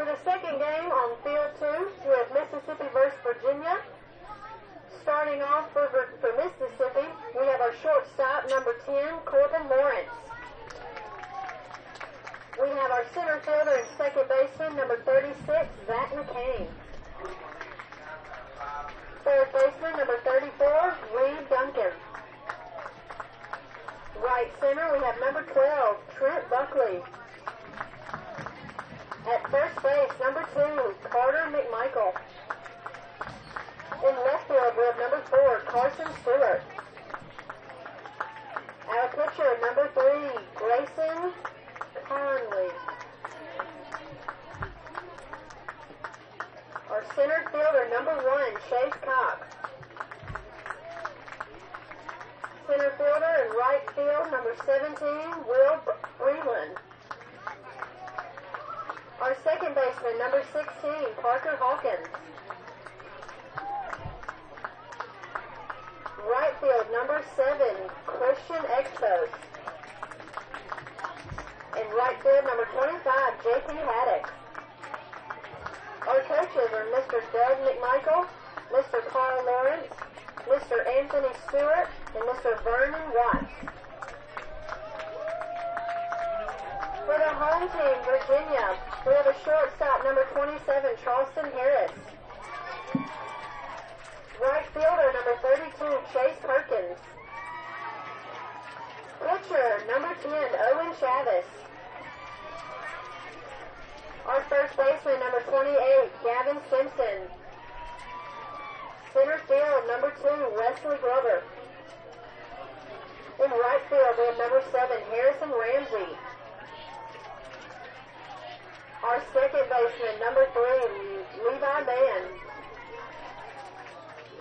For the second game on field 2, we have Mississippi versus Virginia. Starting off for Mississippi, we have our shortstop, number 10, Corbin Lawrence. We have our center fielder and second baseman, number 36, Zach McCain. Third baseman, number 34, Reed Duncan. Right center, we have number 12, Trent Buckley. At first base, number 2, Carter McMichael. In left field, we have number 4, Carson Stewart. Our pitcher, number 3, Grayson Conley. Our center fielder, number 1, Chase Cox. Center fielder in right field, number 17, Will Breland. Our second baseman, number 16, Parker Hawkins. Right field, number 7, Christian Expos. In right field, number 25, J.P. Haddock. Our coaches are Mr. Doug McMichael, Mr. Carl Lawrence, Mr. Anthony Stewart, and Mr. Vernon Watts. For the home team, Virginia, we have a shortstop, number 27, Charleston Harris. Right fielder, number 32, Chase Perkins. Pitcher, number 10, Owen Chavez. Our first baseman, number 28, Gavin Simpson. Center field, number 2, Wesley Glover. In right field, we have number 7, Harrison Ramsey. Our second baseman, number 3, Levi Mann.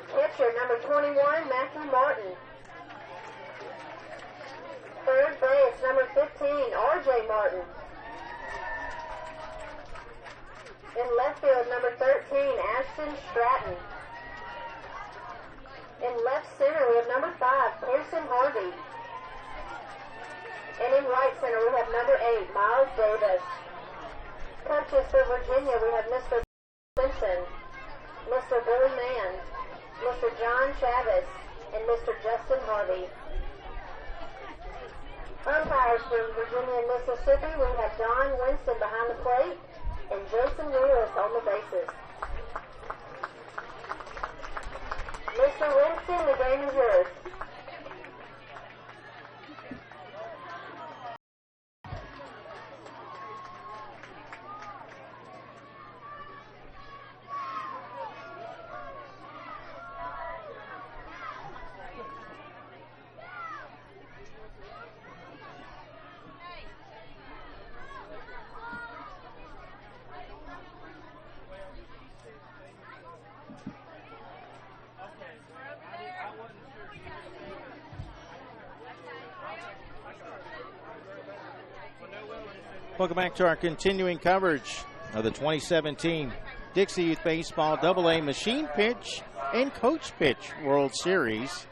Pitcher, number 21, Matthew Martin. Third base, number 15, R.J. Martin. In left field, number 13, Ashton Stratton. In left center, we have number 5, Pearson Harvey. And in right center, we have number 8, Miles Davis. Coaches for Virginia, we have Mr. Simpson, Mr. Billy Mann, Mr. John Chavez, and Mr. Justin Harvey. Umpires for Virginia and Mississippi, we have Don Winston behind the plate and Jason Willis on the bases. Mr. Winston, the game is yours. Welcome back to our continuing coverage of the 2017 Dixie Youth Baseball AA Machine Pitch and Coach Pitch World Series.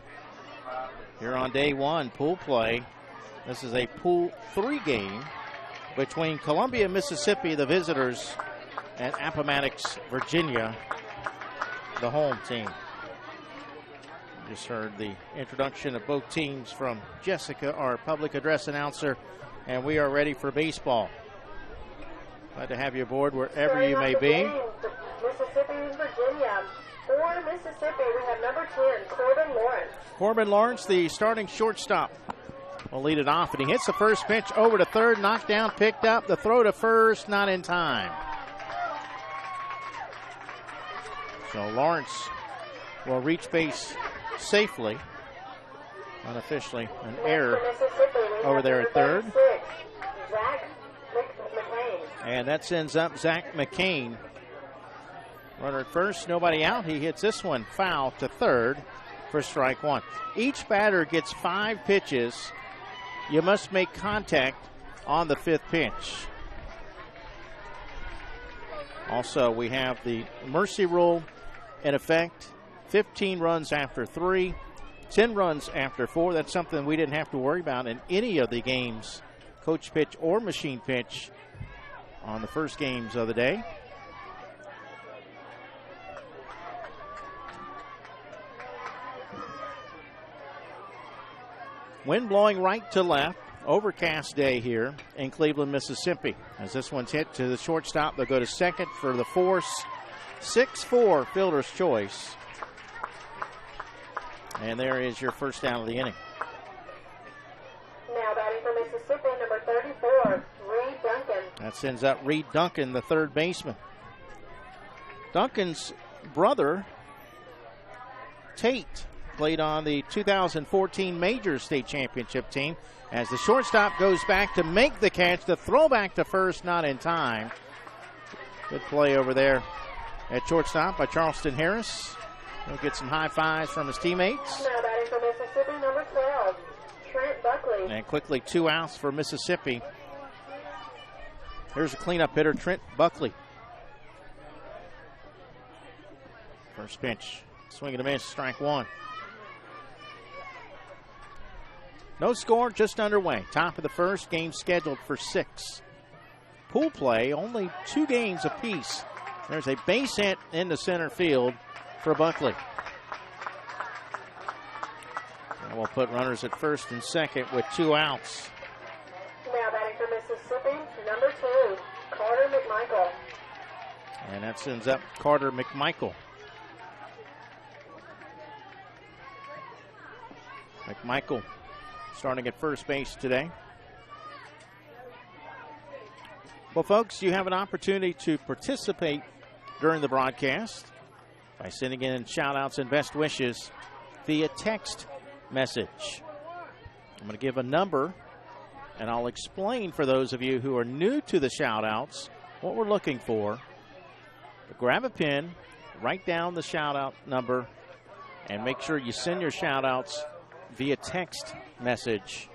Here on day 1, pool play. This is a pool 3 game between Columbia, Mississippi, the visitors, and Appomattox, Virginia, the home team. Just heard the introduction of both teams from Jessica, our public address announcer, and we are ready for baseball. Glad to have you aboard wherever you may be. Mississippi and Virginia. For Mississippi, we have number 10, Corbin Lawrence. Corbin Lawrence, the starting shortstop, will lead it off, and he hits the first pitch over to third, knocked down, picked up. The throw to first, not in time. So Lawrence will reach base safely. Unofficially, an error over there at third. Zach McCain. And that sends up Zach McCain. Runner at first, nobody out. He hits this one foul to third for strike 1. Each batter gets 5 pitches. You must make contact on the 5th pitch. Also, we have the mercy rule in effect. 15 runs after 3. 10 runs after 4. That's something we didn't have to worry about in any of the games, coach pitch or machine pitch, on the first games of the day. Wind blowing right to left. Overcast day here in Cleveland, Mississippi. As this one's hit to the shortstop, they'll go to second for the force. 6-4 fielder's choice. And there is your first down of the inning. Now batting for Mississippi, number 34, Reed Duncan. That sends up Reed Duncan, the third baseman. Duncan's brother, Tate, played on the 2014 Major State Championship team. As the shortstop goes back to make the catch, the throw back to first, not in time. Good play over there at shortstop by Charleston Harris. He'll get some high fives from his teammates. Now batting for Mississippi, number 12, Trent Buckley. And quickly 2 outs for Mississippi. Here's a cleanup hitter, Trent Buckley. First pitch, swing and a miss, strike one. No score, just underway. Top of the first, game scheduled for 6. Pool play, only 2 games apiece. There's a base hit into center field for Buckley. And we'll put runners at first and second with 2 outs. Now batting for Mississippi, number 2, Carter McMichael. And that sends up Carter McMichael. McMichael starting at first base today. Well, folks, you have an opportunity to participate during the broadcast by sending in shout-outs and best wishes via text message. I'm going to give a number, and I'll explain for those of you who are new to the shout-outs what we're looking for. But grab a pen, write down the shout-out number, and make sure you send your shout-outs via text message.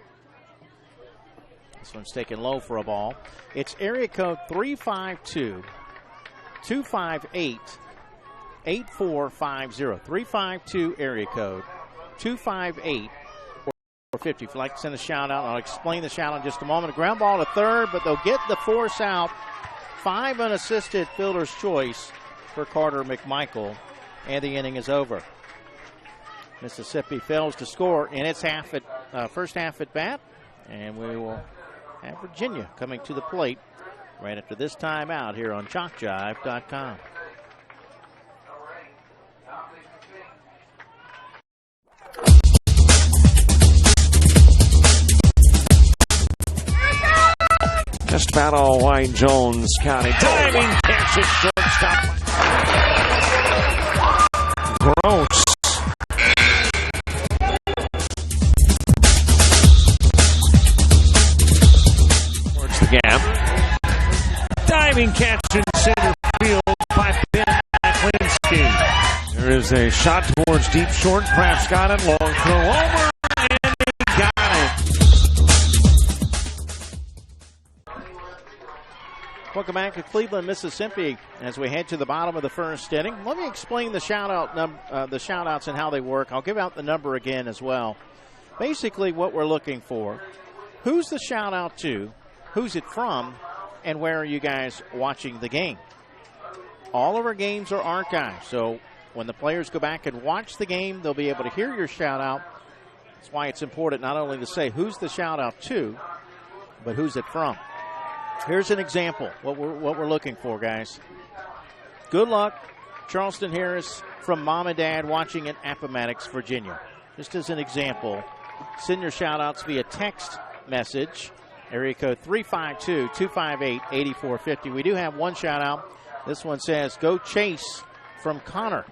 This one's taken low for a ball. It's area code 352-258-8450. 352 area code 258-8450. If you'd like to send a shout out, I'll explain the shout out in just a moment. A ground ball to third, but they'll get the force out. 5 unassisted fielder's choice for Carter McMichael, and the inning is over. Mississippi fails to score in its first half at bat, and we will have Virginia coming to the plate right after this timeout here on JockJive.com. Just about all Wayne Jones County. Diving catch at shortstop. Gross. Towards the gap. Diving catch in center field by Ben Klinsky. There is a shot towards deep short. Kraft's got it. Long throw over. And he got it. Welcome back to Cleveland, Mississippi, as we head to the bottom of the first inning. Let me explain the shout-outs and how they work. I'll give out the number again as well. Basically, what we're looking for: who's the shout-out to, who's it from, and where are you guys watching the game? All of our games are archived, so when the players go back and watch the game, they'll be able to hear your shout-out. That's why it's important not only to say who's the shout-out to, but who's it from. Here's an example, what we're looking for, guys. Good luck, Charleston Harris from Mom and Dad watching in Appomattox, Virginia. Just as an example, send your shout-outs via text message, area code 352-258-8450. We do have one shout-out. This one says, "Go Chase" from Connor.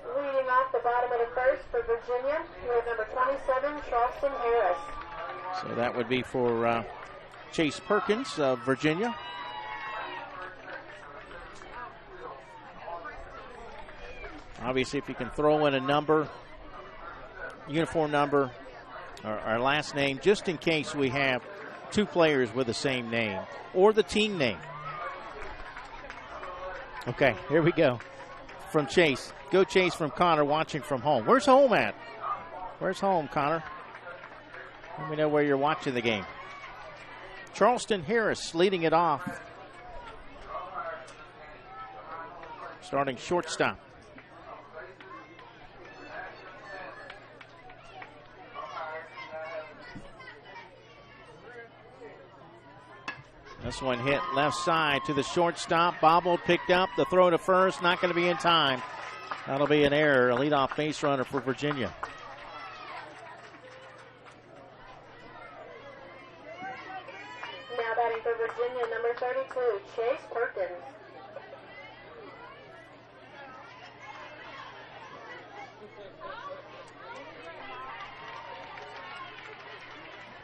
Leading off the bottom of the first for Virginia, we have number 27, Charleston Harris. So that would be for Chase Perkins of Virginia. Obviously, if you can throw in a number, uniform number, or our last name, just in case we have 2 players with the same name, or the team name. Okay, here we go. From Chase. Go Chase from Connor, watching from home. Where's home at? Where's home, Connor? Let me know where you're watching the game. Charleston Harris leading it off starting shortstop. This one hit left side to the shortstop. Bobbled, picked up. The throw to first, not going to be in time. That'll be an error, a leadoff base runner for Virginia. Now batting for Virginia, number 32, Chase Perkins.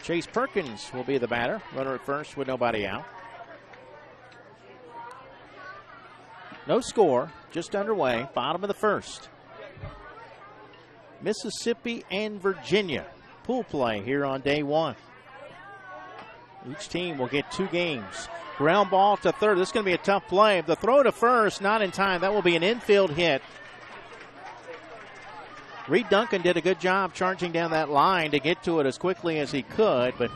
Chase Perkins will be the batter. Runner at first with nobody out. No score, just underway. Bottom of the first. Mississippi and Virginia. Pool play here on day one. Each team will get 2 games. Ground ball to third. This is going to be a tough play. The throw to first, not in time. That will be an infield hit. Reed Duncan did a good job charging down that line to get to it as quickly as he could, but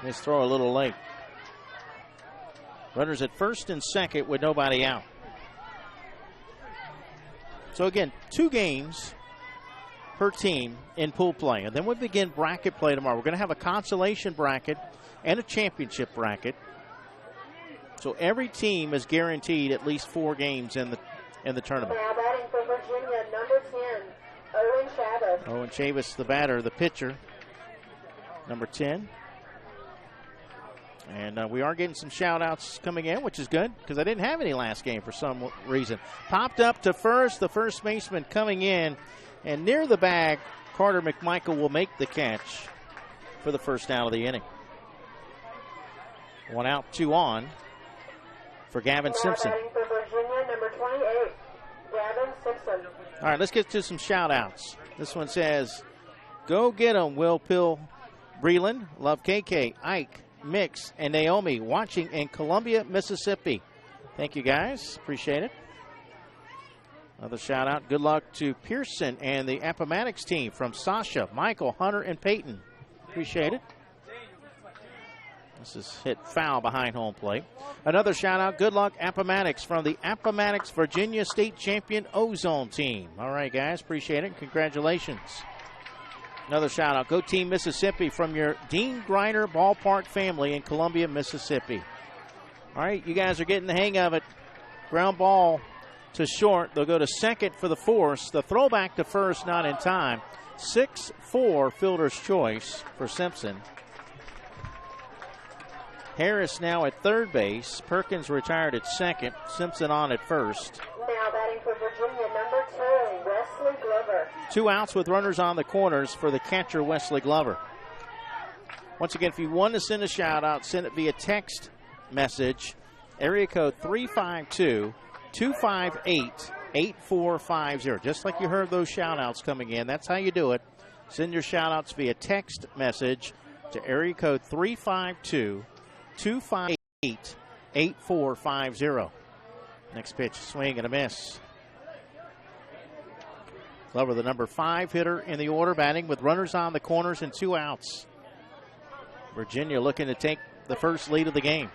his throw a little late. Runners at first and second with nobody out. So again, 2 games per team in pool play. And then we begin bracket play tomorrow. We're going to have a consolation bracket and a championship bracket. So every team is guaranteed at least 4 games in the tournament. Now batting for Virginia, number 10, Owen Chavez. Owen Chavez, the batter, the pitcher, number 10. And we are getting some shout-outs coming in, which is good, because I didn't have any last game for some reason. Popped up to first, the first baseman coming in, and near the bag, Carter McMichael will make the catch for the first out of the inning. 1 out, 2 on for Gavin Simpson. Batting for Virginia, number 28, Gavin Simpson. All right, let's get to some shout-outs. This one says, go get 'em, Will Pill Breland, love KK, Ike, Mix, and Naomi watching in Columbia, Mississippi. Thank you, guys. Appreciate it. Another shout-out. Good luck to Pearson and the Appomattox team from Sasha, Michael, Hunter, and Peyton. Appreciate it. This is hit foul behind home plate. Another shout-out. Good luck, Appomattox, from the Appomattox Virginia State Champion Ozone team. All right, guys. Appreciate it. Congratulations. Another shout-out. Go Team Mississippi from your Dean Griner Ballpark family in Columbia, Mississippi. All right, you guys are getting the hang of it. Ground ball to short. They'll go to second for the force. The throwback to first, not in time. 6-4 fielder's choice for Simpson. Harris now at third base. Perkins retired at second. Simpson on at first. Now batting for Virginia, number 2, Wesley Glover. 2 outs with runners on the corners for the catcher, Wesley Glover. Once again, if you want to send a shout-out, send it via text message. Area code 352-258-8450. Just like you heard those shout-outs coming in. That's how you do it. Send your shout-outs via text message to area code 352-258-8450. Next pitch, swing and a miss. Glover, the number 5 hitter in the order, batting with runners on the corners and 2 outs. Virginia looking to take the first lead of the game.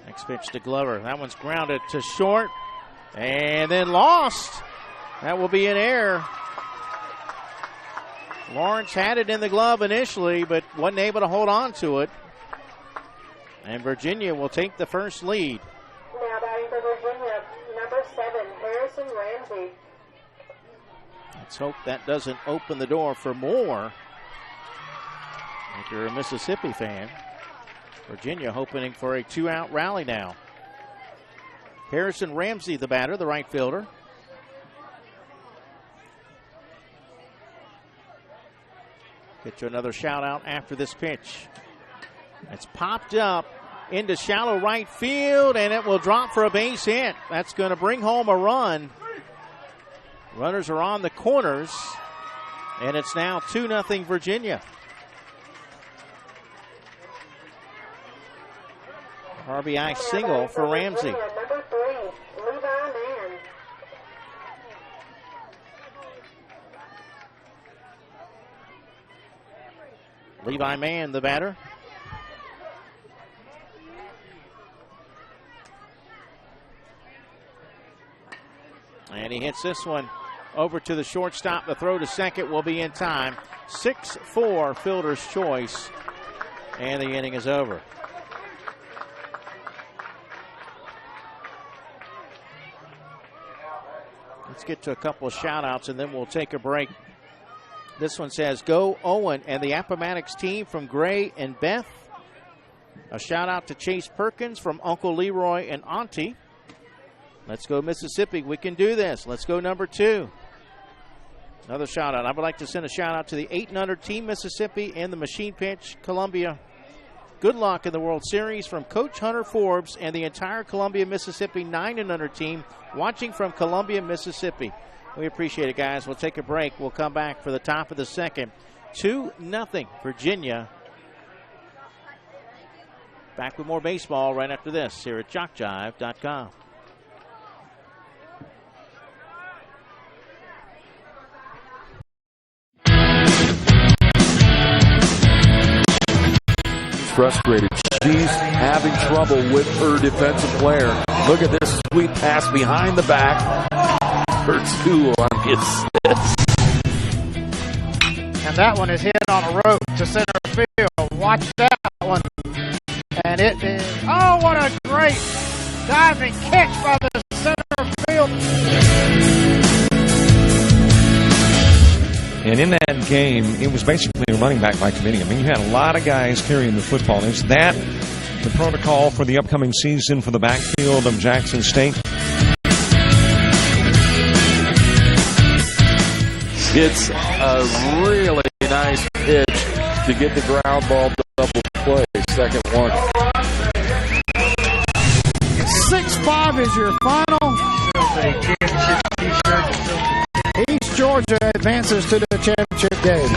Next pitch to Glover. That one's grounded to short and then lost. That will be an error. Lawrence had it in the glove initially, but wasn't able to hold on to it. And Virginia will take the first lead. Now batting for Virginia, number 7, Harrison Ramsey. Let's hope that doesn't open the door for more. If you're a Mississippi fan, Virginia hoping for a 2-out rally now. Harrison Ramsey, the batter, the right fielder. Get you another shout out after this pitch. It's popped up into shallow right field, and it will drop for a base hit. That's going to bring home a run. Runners are on the corners, and it's now 2-0 Virginia. RBI single for Ramsey. Number 3, Levi Mann. Levi Mann, the batter. And he hits this one over to the shortstop. The throw to second will be in time. 6-4 fielder's choice. And the inning is over. Let's get to a couple of shout-outs, and then we'll take a break. This one says, go Owen and the Appomattox team from Gray and Beth. A shout-out to Chase Perkins from Uncle Leroy and Auntie. Let's go Mississippi. We can do this. Let's go number 2. Another shout-out. I would like to send a shout-out to the 8-and-under team Mississippi and the machine pitch Columbia. Good luck in the World Series from Coach Hunter Forbes and the entire Columbia, Mississippi 9-and-under team watching from Columbia, Mississippi. We appreciate it, guys. We'll take a break. We'll come back for the top of the second. 2-0 Virginia. Back with more baseball right after this here at JockJive.com. Frustrated. She's having trouble with her defensive player. Look at this sweet pass behind the back. For 2 on the assist. And that one is hit on a rope to center field. Watch that one. And it is, oh, what a great diving catch by the center field. And in that game, it was basically a running back by committee. I mean, you had a lot of guys carrying the football. Is that the protocol for the upcoming season for the backfield of Jackson State? It's a really nice pitch to get the ground ball double play. Second one. 6-5 is your final. East Georgia advances to the championship game.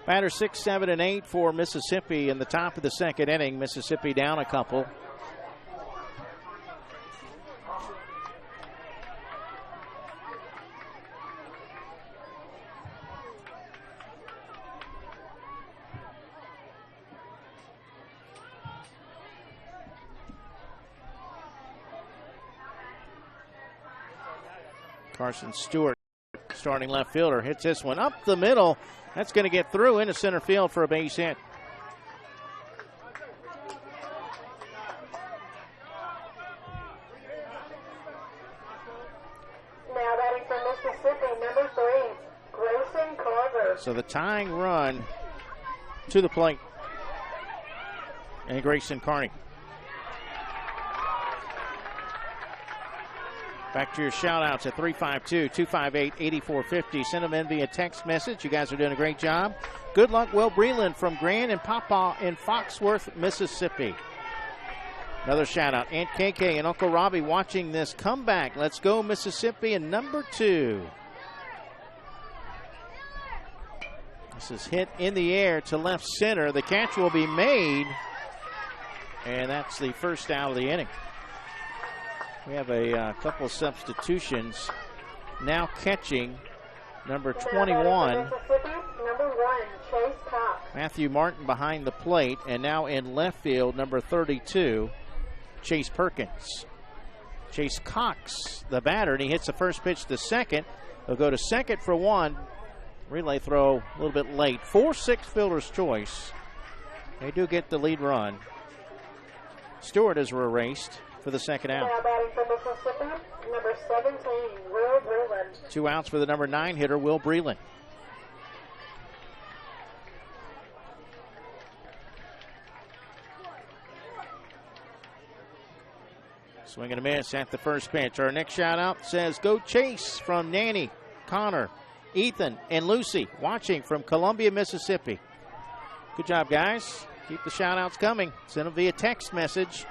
Batter 6, 7, and 8 for Mississippi in the top of the second inning. Mississippi down a couple. Carson Stewart, starting left fielder, hits this one up the middle. That's going to get through into center field for a base hit. Now batting for Mississippi, number 3, Grayson Carver. So the tying run to the plate. And Grayson Carney. Back to your shout-outs at 352-258-8450. Send them in via text message. You guys are doing a great job. Good luck, Will Breland from Grand and Papa in Foxworth, Mississippi. Another shout-out. Aunt KK and Uncle Robbie watching this comeback. Let's go, Mississippi, and number 2. This is hit in the air to left center. The catch will be made, and that's the first out of the inning. We have a couple of substitutions. Now catching number 21, Number 1, Chase Cox. Matthew Martin behind the plate, and now in left field, number 32, Chase Perkins. Chase Cox, the batter, and he hits the first pitch to second. He'll go to second for 1. Relay throw a little bit late. 4-6 fielder's choice. They do get the lead run. Stewart is erased for the second out. Now batting for Mississippi, number 17, Will Breland. 2 outs for the number 9 hitter, Will Breland. Swing and a miss at the first pitch. Our next shout out says, go Chase from Nanny, Connor, Ethan, and Lucy watching from Columbia, Mississippi. Good job, guys. Keep the shout outs coming. Send them via text message.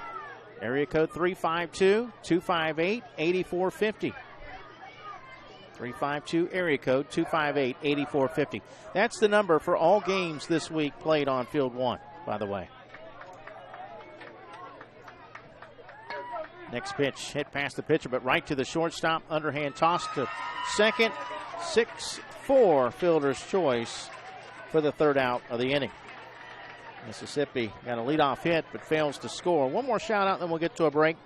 Area code 352-258-8450. 352 area code 258-8450. That's the number for all games this week played on Field 1, by the way. Next pitch, hit past the pitcher, but right to the shortstop. Underhand toss to second. 6-4 fielder's choice for the third out of the inning. Mississippi got a leadoff hit but fails to score. One more shout out, then we'll get to a break.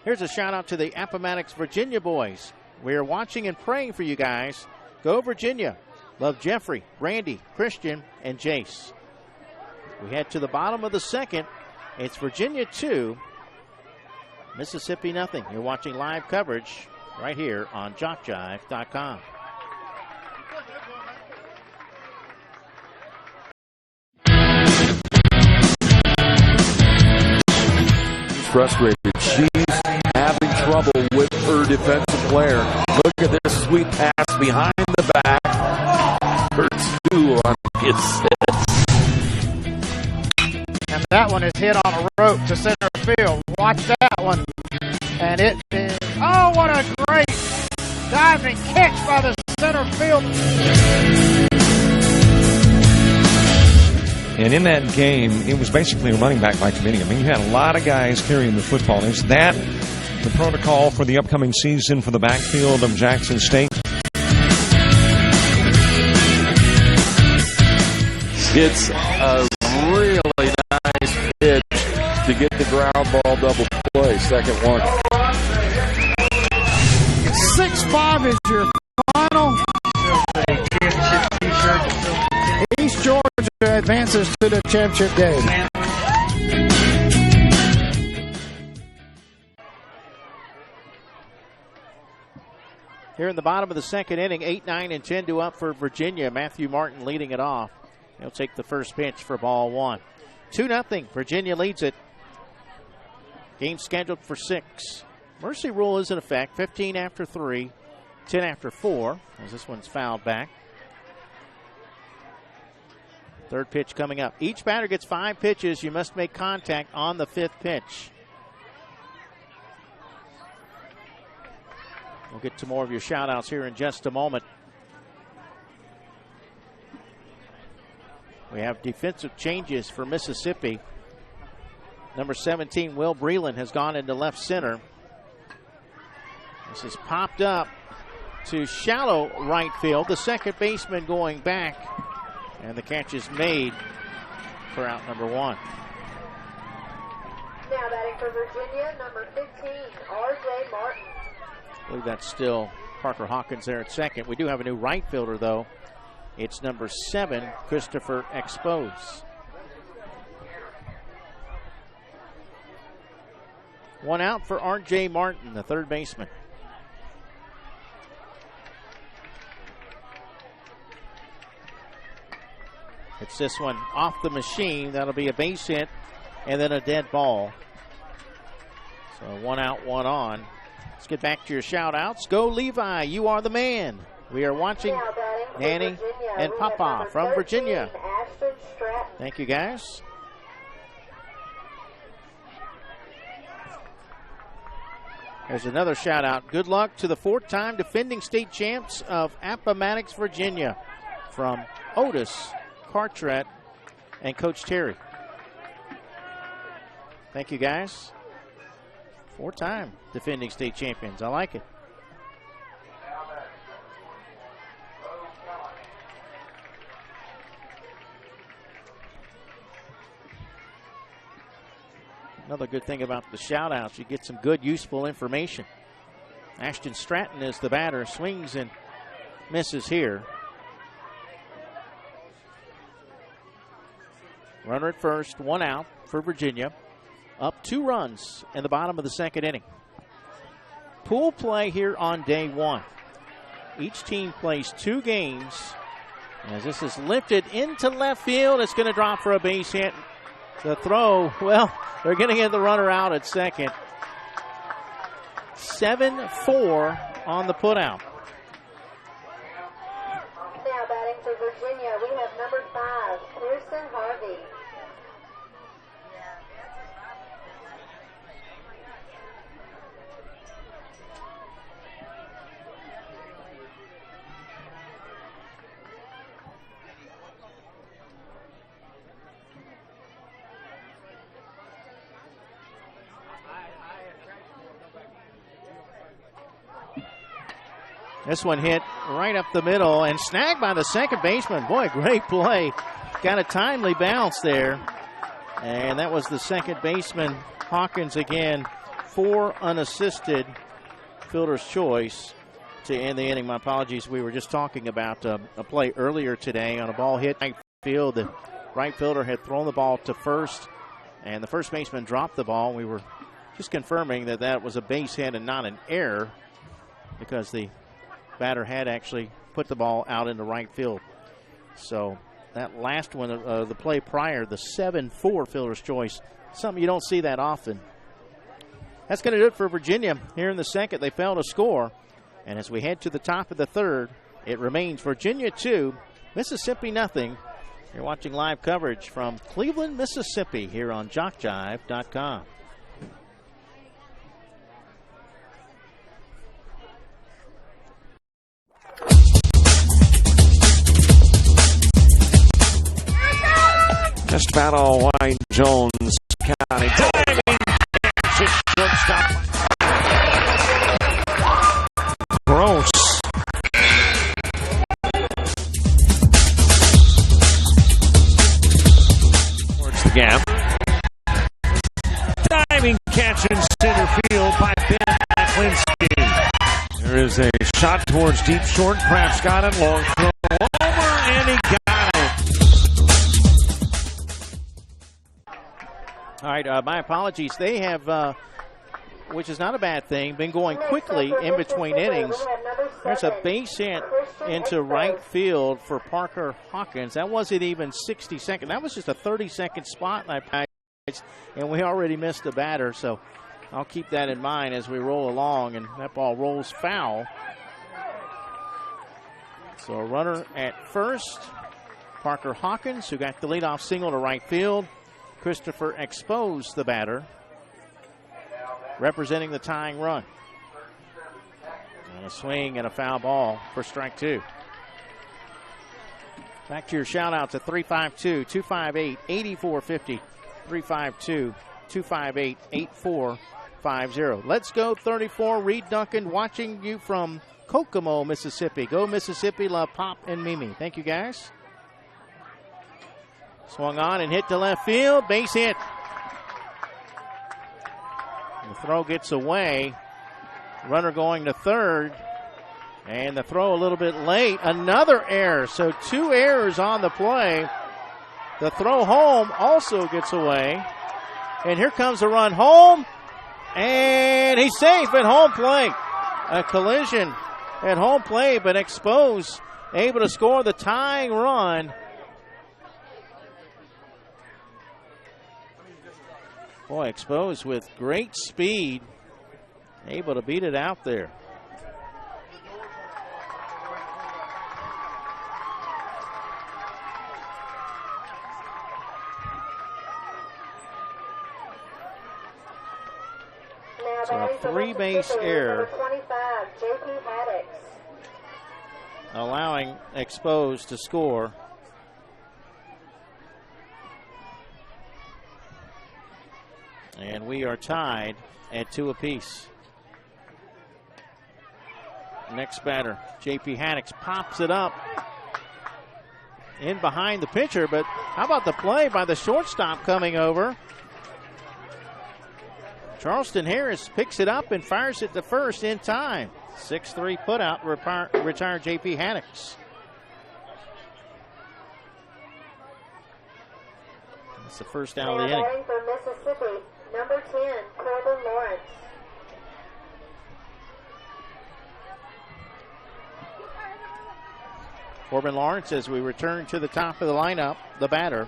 Here's a shout out to the Appomattox, Virginia boys. We are watching and praying for you guys. Go Virginia. Love Jeffrey, Randy, Christian, and Jace. We head to the bottom of the second. It's Virginia 2, Mississippi nothing. You're watching live coverage right here on JockJive.com. Frustrated. She's having trouble with her defensive player. Look at this sweet pass behind the back. Her 2 on the assist. And that one is hit on a rope to center field. Watch that one. And it is, oh, what a great diving catch by the center field. And in that game, it was basically a running back by committee. I mean, you had a lot of guys carrying the football. Is that the protocol for the upcoming season for the backfield of Jackson State? It's a really nice pitch to get the ground ball double play. Second one. 6-5 is your final. East Georgia advances to the championship game. Here in the bottom of the second inning, 8, 9, and 10 to up for Virginia. Matthew Martin leading it off. He'll take the first pitch for ball 1. 2-0. Virginia leads it. Game scheduled for 6. Mercy rule is in effect. 15 after 3, 10 after 4, as this one's fouled back. Third pitch coming up. Each batter gets 5 pitches. You must make contact on the 5th pitch. We'll get to more of your shout-outs here in just a moment. We have defensive changes for Mississippi. Number 17, Will Breland, has gone into left center. This is popped up to shallow right field. The second baseman going back. And the catch is made for out number 1. Now batting for Virginia, number 15, R.J. Martin. I believe that's still Parker Hawkins there at second. We do have a new right fielder, though. It's number 7, Christopher Expose. 1 out for R.J. Martin, the third baseman. It's this one off the machine. That'll be a base hit and then a dead ball. So 1 out, 1 on. Let's get back to your shout-outs. Go Levi, you are the man. We are watching Nanny and Papa from Virginia. Thank you, guys. There's another shout-out. Good luck to the 4th-time defending state champs of Appomattox, Virginia, from Otis Cartret and Coach Terry. Thank you, guys. 4-time defending state champions. I like it. Another good thing about the shout-outs, you get some good, useful information. Ashton Stratton is the batter, swings and misses here. Runner at first, 1 out for Virginia. Up 2 runs in the bottom of the second inning. Pool play here on day 1. Each team plays 2 games. As this is lifted into left field, it's going to drop for a base hit. The throw, well, they're going to get the runner out at second. 7-4 on the putout. Now batting for Virginia, we have number 5, Pearson Harvey. This one hit right up the middle and snagged by the second baseman. Boy, great play got a timely bounce there. And that was the second baseman, Hawkins, again, 4 unassisted, fielder's choice to end the inning. My apologies. We were just talking about a play earlier today on a ball hit right field. The right fielder had thrown the ball to first, and the first baseman dropped the ball. We were just confirming that that was a base hit and not an error, because the batter had actually put the ball out into right field. So that last one, the play prior, the 7-4 fielder's choice, something you don't see that often. That's going to do it for Virginia here in the second. They failed to score. And as we head to the top of the third, it remains Virginia 2, Mississippi nothing. You're watching live coverage from Cleveland, Mississippi here on JockJive.com. Just about all White Jones County. Diving catch, shortstop. Gross. Towards the gap. Diving catch in center field by Ben Aklinski. There is a shot towards deep short. Kraft's got it. Long throw over, and he got it. All right, my apologies. They have, which is not a bad thing, been going quickly in between innings. There's a base hit into right field for Parker Hawkins. That wasn't even 60 seconds. That was just a 30-second spotlight, and we already missed the batter. So I'll keep that in mind as we roll along, and that ball rolls foul. So a runner at first, Parker Hawkins, who got the leadoff single to right field. Christopher Expose, the batter, representing the tying run. And a swing and a foul ball for strike 2. Back to your shout-outs at 352-258-8450, 352-258-8450. Let's go 34. Reed Duncan watching you from Kokomo, Mississippi. Go Mississippi, love Pop and Mimi. Thank you, guys. Swung on and hit to left field. Base hit. The throw gets away. Runner going to third. And the throw a little bit late. Another error. So 2 errors on the play. The throw home also gets away. And here comes a run home. And he's safe at home plate. A collision at home plate, but Expose able to score the tying run. Boy, Exposed with great speed, able to beat it out there. So a 3-base error, allowing Exposed to score. And we are tied at 2 apiece. Next batter, J.P. Haddix pops it up in behind the pitcher, but how about the play by the shortstop coming over? Charleston Harris picks it up and fires it to first in time. 6-3 putout, retired J.P. Haddix. That's the first out of the inning. For Mississippi, number 10, Corbin Lawrence. Corbin Lawrence, as we return to the top of the lineup, the batter.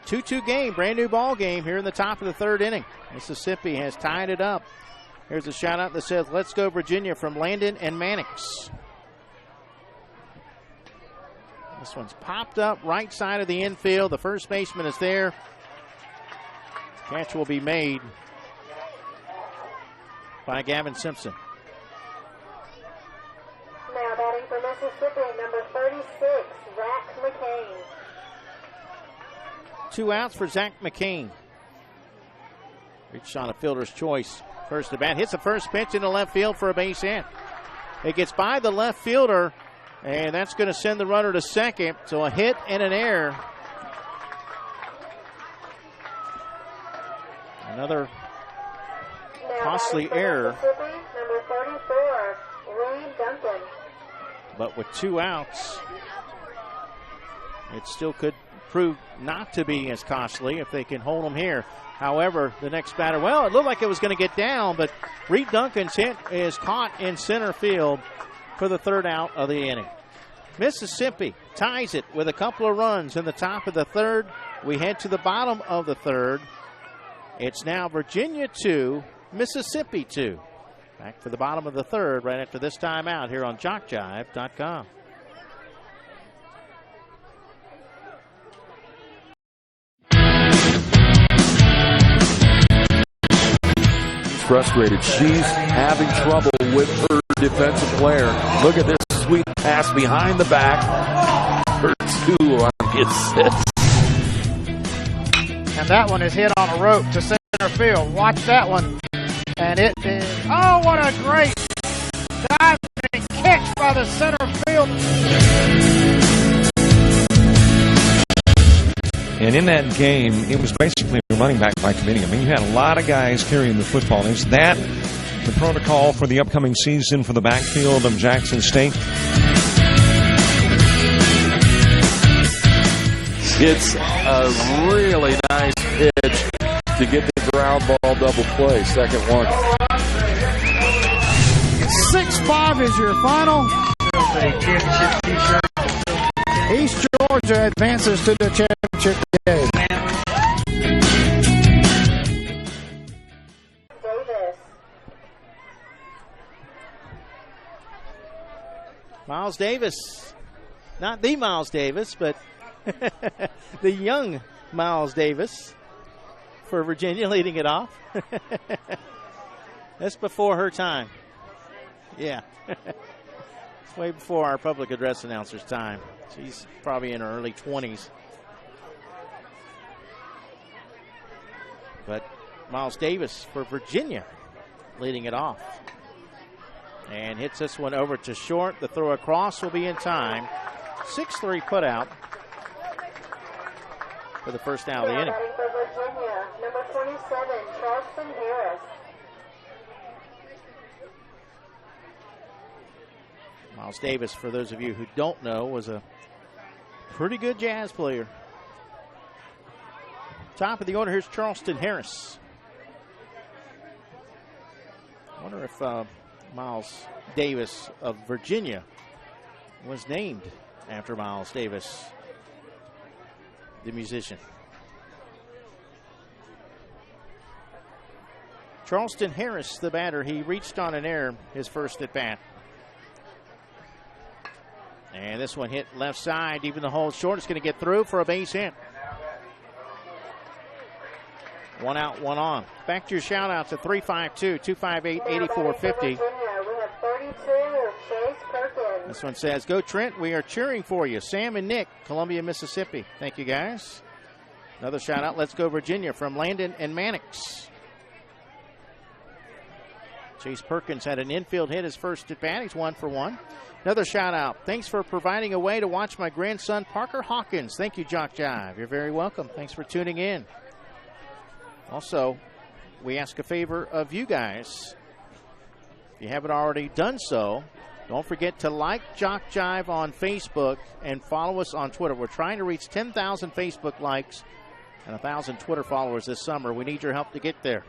2-2 game, brand new ball game here in the top of the third inning. Mississippi has tied it up. Here's a shout out that says, "Let's go Virginia," from Landon and Mannix. This one's popped up right side of the infield. The first baseman is there. Catch will be made by Gavin Simpson. Now batting for Mississippi, number 36, Zach McCain. 2 outs for Zach McCain. Reached on a fielder's choice. First to bat, hits the first pitch into left field for a base hit. It gets by the left fielder, and that's going to send the runner to second. So a hit and an error Another Now costly batting for error. Mississippi, number 34, Reed Duncan. But with 2 outs, it still could prove not to be as costly if they can hold them here. However, the next batter, well, it looked like it was going to get down, but Reed Duncan's hit is caught in center field for the 3rd out of the inning. Mississippi ties it with a couple of runs in the top of the 3rd. We head to the bottom of the 3rd. It's now Virginia 2, Mississippi 2. Back to the bottom of the 3rd right after this timeout here on JockJive.com. Frustrated. She's having trouble with her defensive player. Look at this sweet pass behind the back. Her 2 on gets it. And that one is hit on a rope to center field. Watch that one. And it is, oh, what a great diving catch by the center field. And in that game, it was basically running back by committee. I mean, you had a lot of guys carrying the football. Is that the protocol for the upcoming season for the backfield of Jackson State? It's a really nice pitch to get the ground ball double play. Second one. 6-5 is your final. East Georgia advances to the championship game. Davis. Miles Davis. Not the Miles Davis, but the young Miles Davis for Virginia leading it off. That's before her time. Yeah. It's way before our public address announcer's time. She's probably in her early 20s. But Miles Davis for Virginia leading it off. And hits this one over to short. The throw across will be in time. 6-3 put out for the first out of the inning. Batting for Virginia, number 27, Charleston Harris. Miles Davis, for those of you who don't know, was a pretty good jazz player. Top of the order, here's Charleston Harris. I wonder if Miles Davis of Virginia was named after Miles Davis, the musician. Charleston Harris, the batter, he reached on an error his first at bat. And this one hit left side, deep in the hole short. It's going to get through for a base hit. 1 out, 1 on. Back to your shout outs at 352-258-8450. We have 32, Chase Perkins. This one says, "Go Trent, we are cheering for you." Sam and Nick, Columbia, Mississippi. Thank you, guys. Another shout out, "Let's go Virginia," from Landon and Mannix. Chase Perkins had an infield hit his first at bat. He's 1 for 1. Another shout out, "Thanks for providing a way to watch my grandson Parker Hawkins." Thank you, Jock Jive. You're very welcome. Thanks for tuning in. Also, we ask a favor of you guys. If you haven't already done so, don't forget to like Jock Jive on Facebook and follow us on Twitter. We're trying to reach 10,000 Facebook likes and 1,000 Twitter followers this summer. We need your help to get there.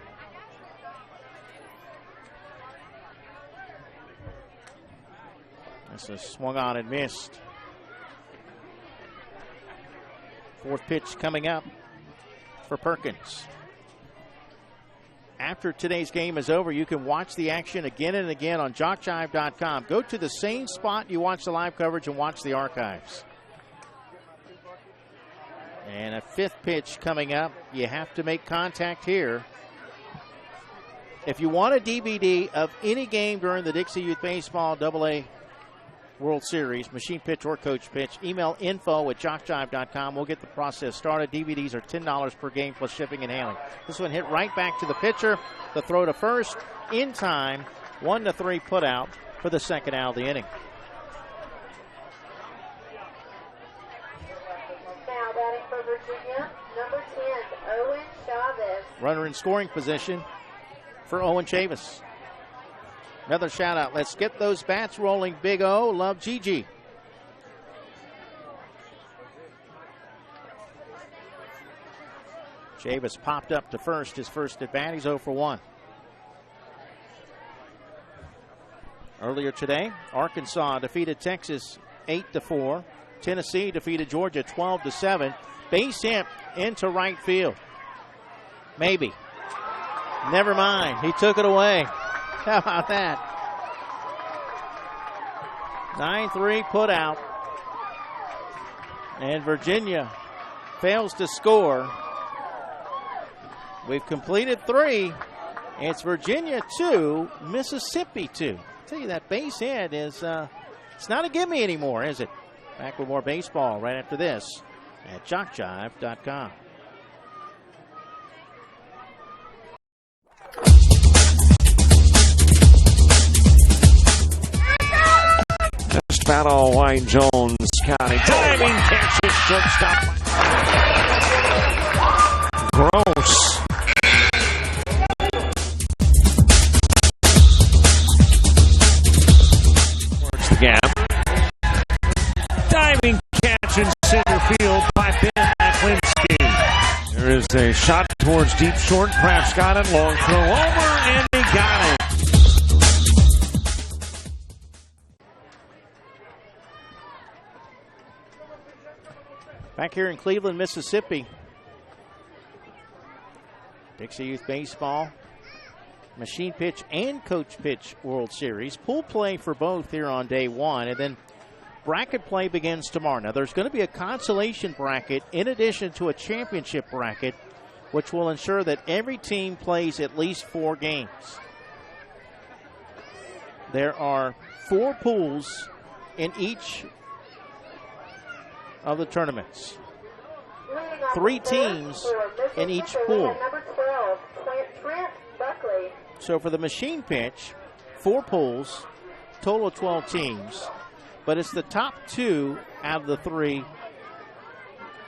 This is swung on and missed. 4th pitch coming up for Perkins. After today's game is over, you can watch the action again and again on JockJive.com. Go to the same spot you watch the live coverage and watch the archives. And a 5th pitch coming up. You have to make contact here. If you want a DVD of any game during the Dixie Youth Baseball AA World Series, machine pitch or coach pitch, email info@jockjive.com. We'll get the process started. DVDs are $10 per game plus shipping and handling. This one hit right back to the pitcher. The throw to first in time. 1-3 put out for the second out of the inning. Now batting for Virginia, number 10, Owen Chavez. Runner in scoring position for Owen Chavis. Another shout out. Let's get those bats rolling. Big O. Love Gigi. Chavis popped up to first. His first at bat. He's 0 for 1. Earlier today, Arkansas defeated Texas 8-4. Tennessee defeated Georgia 12-7. Base hit into right field. Maybe. Never mind. He took it away. How about that? 9-3 put out. And Virginia fails to score. We've completed 3. It's Virginia 2, Mississippi 2. I'll tell you, that base hit is, it's not a gimme anymore, is it? Back with more baseball right after this at JockJive.com. Just about all White Jones County. Diving catches shortstop. Gross. Towards the gap. Diving catch in center field by Ben Aklinski. There is a shot towards deep short. Kraft's got it. Long throw over, and he got it. Back here in Cleveland, Mississippi. Dixie Youth Baseball, Machine Pitch and Coach Pitch World Series. Pool play for both here on day 1, and then bracket play begins tomorrow. Now, there's going to be a consolation bracket in addition to a championship bracket, which will ensure that every team plays at least 4 games. There are 4 pools in each of the tournaments. 3 teams in each pool. So for the machine pitch, 4 pools, total of 12 teams, but it's the top 2 out of the 3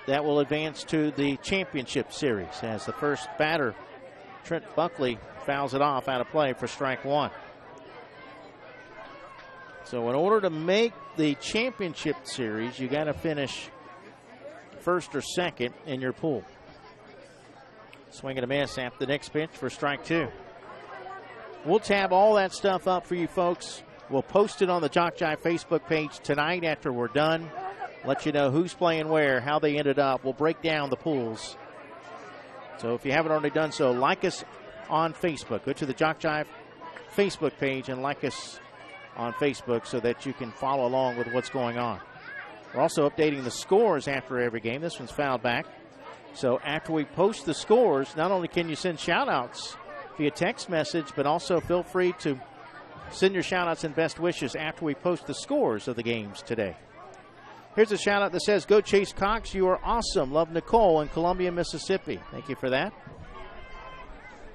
that will advance to the championship series, as the first batter, Trent Buckley, fouls it off out of play for strike 1. So in order to make the championship series, you got to finish first or second in your pool. Swing and a miss after the next pitch for strike 2. We'll tab all that stuff up for you folks. We'll post it on the JockJive Facebook page tonight after we're done. Let you know who's playing where, how they ended up. We'll break down the pools. So if you haven't already done so, like us on Facebook. Go to the JockJive Facebook page and like us on Facebook so that you can follow along with what's going on. We're also updating the scores after every game. This one's fouled back. So after we post the scores, not only can you send shout-outs via text message, but also feel free to send your shout-outs and best wishes after we post the scores of the games today. Here's a shout-out that says, "Go Chase Cox, you are awesome. Love Nicole in Columbia, Mississippi." Thank you for that.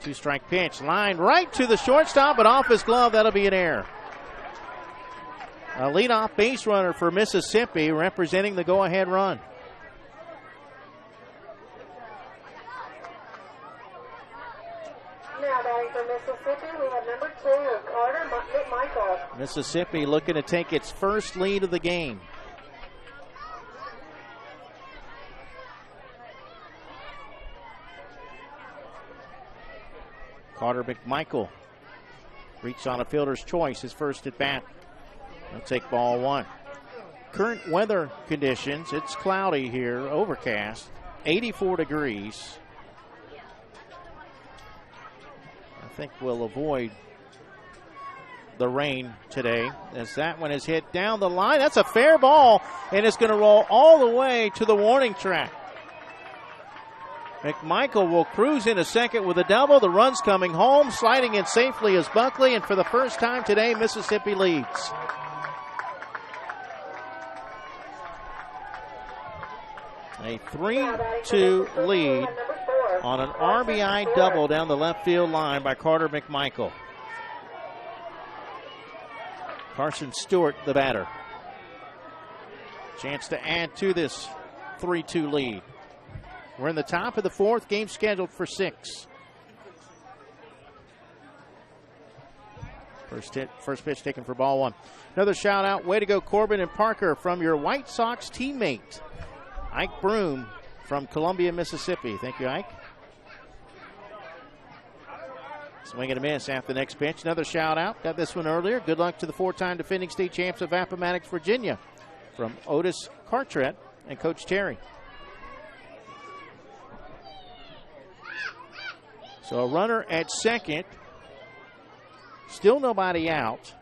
2-strike pitch. Line right to the shortstop, but off his glove. That'll be an error. A leadoff base runner for Mississippi representing the go-ahead run. Now batting for Mississippi, we have number 2, Carter McMichael. Mississippi looking to take its first lead of the game. Carter McMichael reached on a fielder's choice, his first at bat. He'll take ball 1. Current weather conditions, it's cloudy here, overcast, 84 degrees. I think we'll avoid the rain today, as that one is hit down the line. That's a fair ball, and it's going to roll all the way to the warning track. McMichael will cruise into second with a double. The run's coming home. Sliding in safely is Buckley, and for the first time today, Mississippi leads. A 3-2 lead on an RBI double down the left field line by Carter McMichael. Carson Stewart, the batter. Chance to add to this 3-2 lead. We're in the top of the fourth, game scheduled for 6. First pitch taken for ball 1. Another shout out. Way to go, Corbin and Parker, from your White Sox teammate, Ike Broom from Columbia, Mississippi. Thank you, Ike. Swing and a miss after the next pitch. Another shout out. Got this one earlier. Good luck to the 4-time defending state champs of Appomattox, Virginia, from Otis Cartret and Coach Terry. So a runner at second. Still nobody out,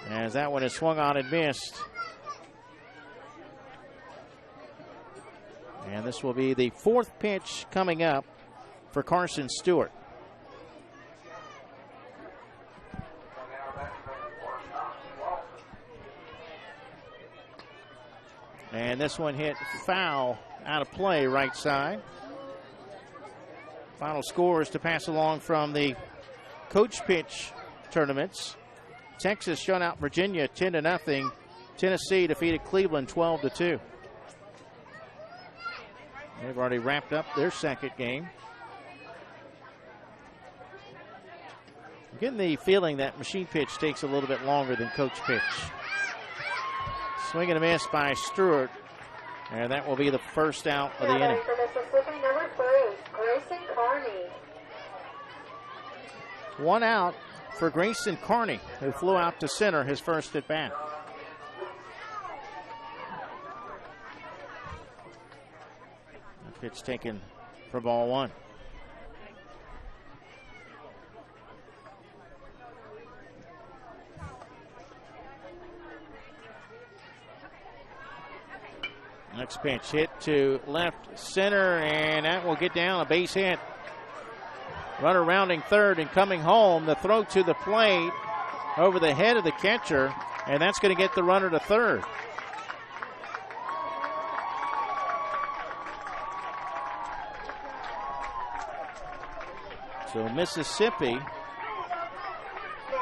as that one is swung on and missed. And this will be the 4th pitch coming up for Carson Stewart. And this one hit foul out of play, right side. Final scores to pass along from the coach pitch tournaments. Texas shut out Virginia 10-0. Tennessee defeated Cleveland 12-2. They've already wrapped up their second game. I'm getting the feeling that machine pitch takes a little bit longer than coach pitch. Swing and a miss by Stewart. And that will be the first out of the inning. For Mississippi, number 3, Grayson Carney. 1 out for Grayson Carney, who flew out to center his first at bat. Pitch taken for ball 1. Next pitch hit to left center, and that will get down, a base hit. Runner rounding third and coming home. The throw to the plate over the head of the catcher, and that's going to get the runner to third. So Mississippi. Now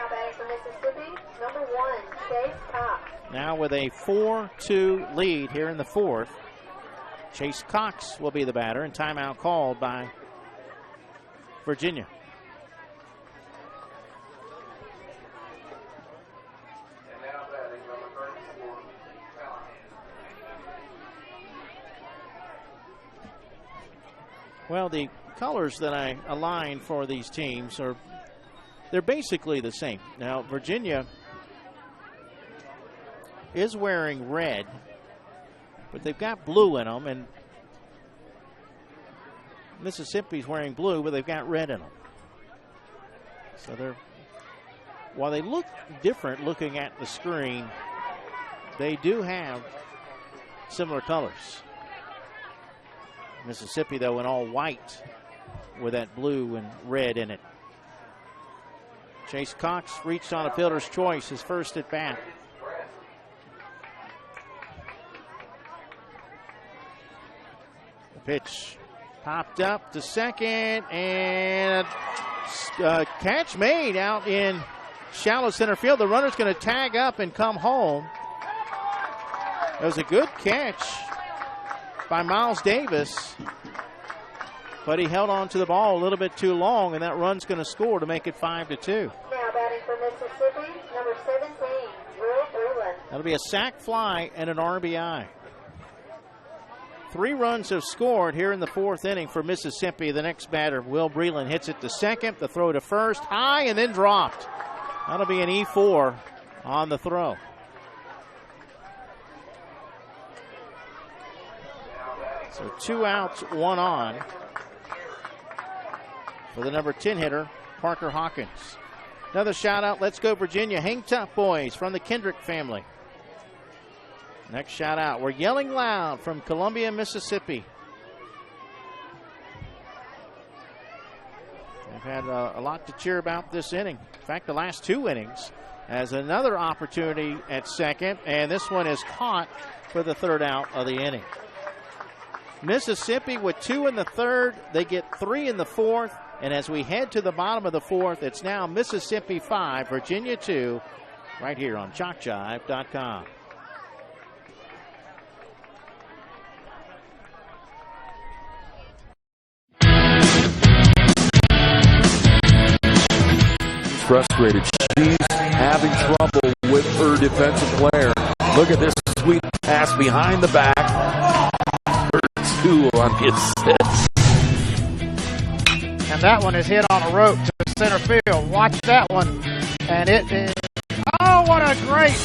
batting for Mississippi, number 1, Chase Cox. Now with a 4-2 lead here in the 4th. Chase Cox will be the batter, and timeout called by Virginia. Well, the colors that I aligned for these teams they're basically the same. Now, Virginia is wearing red, but they've got blue in them, and Mississippi's wearing blue, but they've got red in them. So while they look different looking at the screen, they do have similar colors. Mississippi, though, in all white with that blue and red in it. Chase Cox reached on a fielder's choice, his first at bat. The pitch popped up to second, and a catch made out in shallow center field. The runner's going to tag up and come home. It was a good catch by Miles Davis, but he held on to the ball a little bit too long, and that run's going to score to make it 5-2. Now batting for Mississippi, number 17, Will Breland. That'll be a sac fly and an RBI. 3 runs have scored here in the 4th inning for Mississippi. The next batter, Will Breland, hits it to second. The throw to first, high and then dropped. That'll be an E4 on the throw. So 2 outs, 1 on for the number 10 hitter, Parker Hawkins. Another shout out, let's go Virginia. Hang tough, boys, from the Kendrick family. Next shout out, we're yelling loud from Columbia, Mississippi. They've had a lot to cheer about this inning. In fact, the last 2 innings, as another opportunity at second, and this one is caught for the 3rd out of the inning. Mississippi with 2 in the 3rd, they get 3 in the 4th, and as we head to the bottom of the 4th, it's now Mississippi 5, Virginia 2, right here on JockJive.com. frustrated. She's having trouble with her defensive player. Look at this sweet pass behind the back. Her 2 on the assist. And that one is hit on a rope to center field. Watch that one. And it is, oh, what a great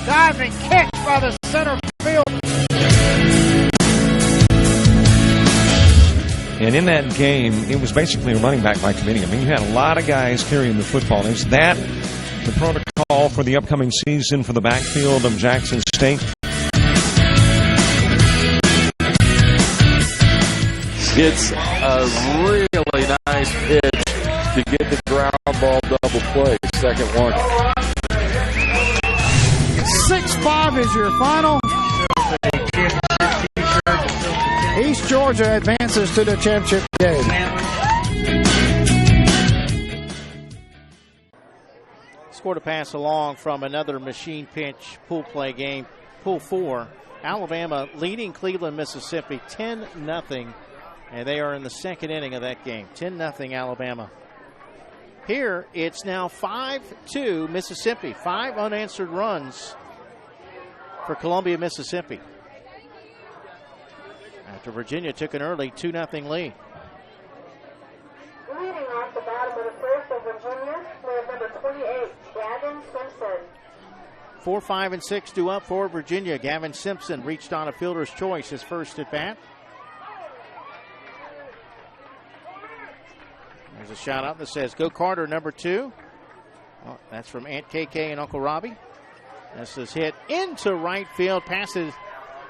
diving catch by the center field. And in that game, it was basically a running back by committee. I mean, you had a lot of guys carrying the football. Is that the protocol for the upcoming season for the backfield of Jackson State? It's a really nice pitch to get the ground ball double play. Second one. 6-5 is your final. East Georgia advances to the championship game. Scored a pass along from another machine pinch pool play game, pool 4. Alabama leading Cleveland, Mississippi 10-0, and they are in the second inning of that game. 10-0 Alabama. Here it's now 5-2 Mississippi. 5 unanswered runs for Columbia, Mississippi, after Virginia took an early 2-0 lead. Leading off the bottom of the first of Virginia, we have number 28, Gavin Simpson. 4, 5, and 6 due up for Virginia. Gavin Simpson reached on a fielder's choice, his first at bat. There's a shout out that says, "Go Carter, number 2. Oh, that's from Aunt KK and Uncle Robbie. This is hit into right field. Passes,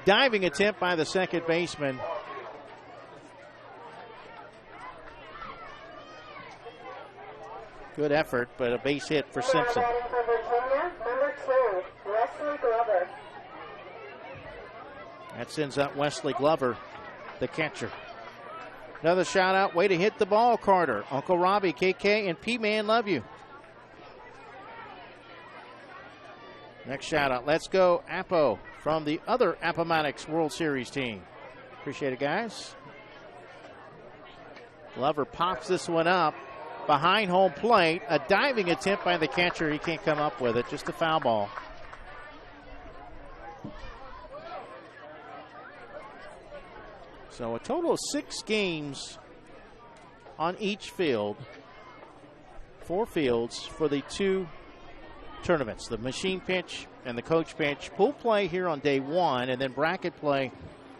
diving attempt by the second baseman. Good effort, but a base hit for Simpson. Batting for Virginia, number 2, Wesley Glover. That sends up Wesley Glover, the catcher. Another shout out. Way to hit the ball, Carter. Uncle Robbie, KK, and P-Man love you. Next shout out. Let's go, Appo, from the other Appomattox World Series team. Appreciate it, guys. Glover pops this one up behind home plate. A diving attempt by the catcher. He can't come up with it. Just a foul ball. So a total of 6 games on each field. 4 fields for the 2 tournaments, the machine pitch and the coach pitch. Pool play here on day 1, and then bracket play,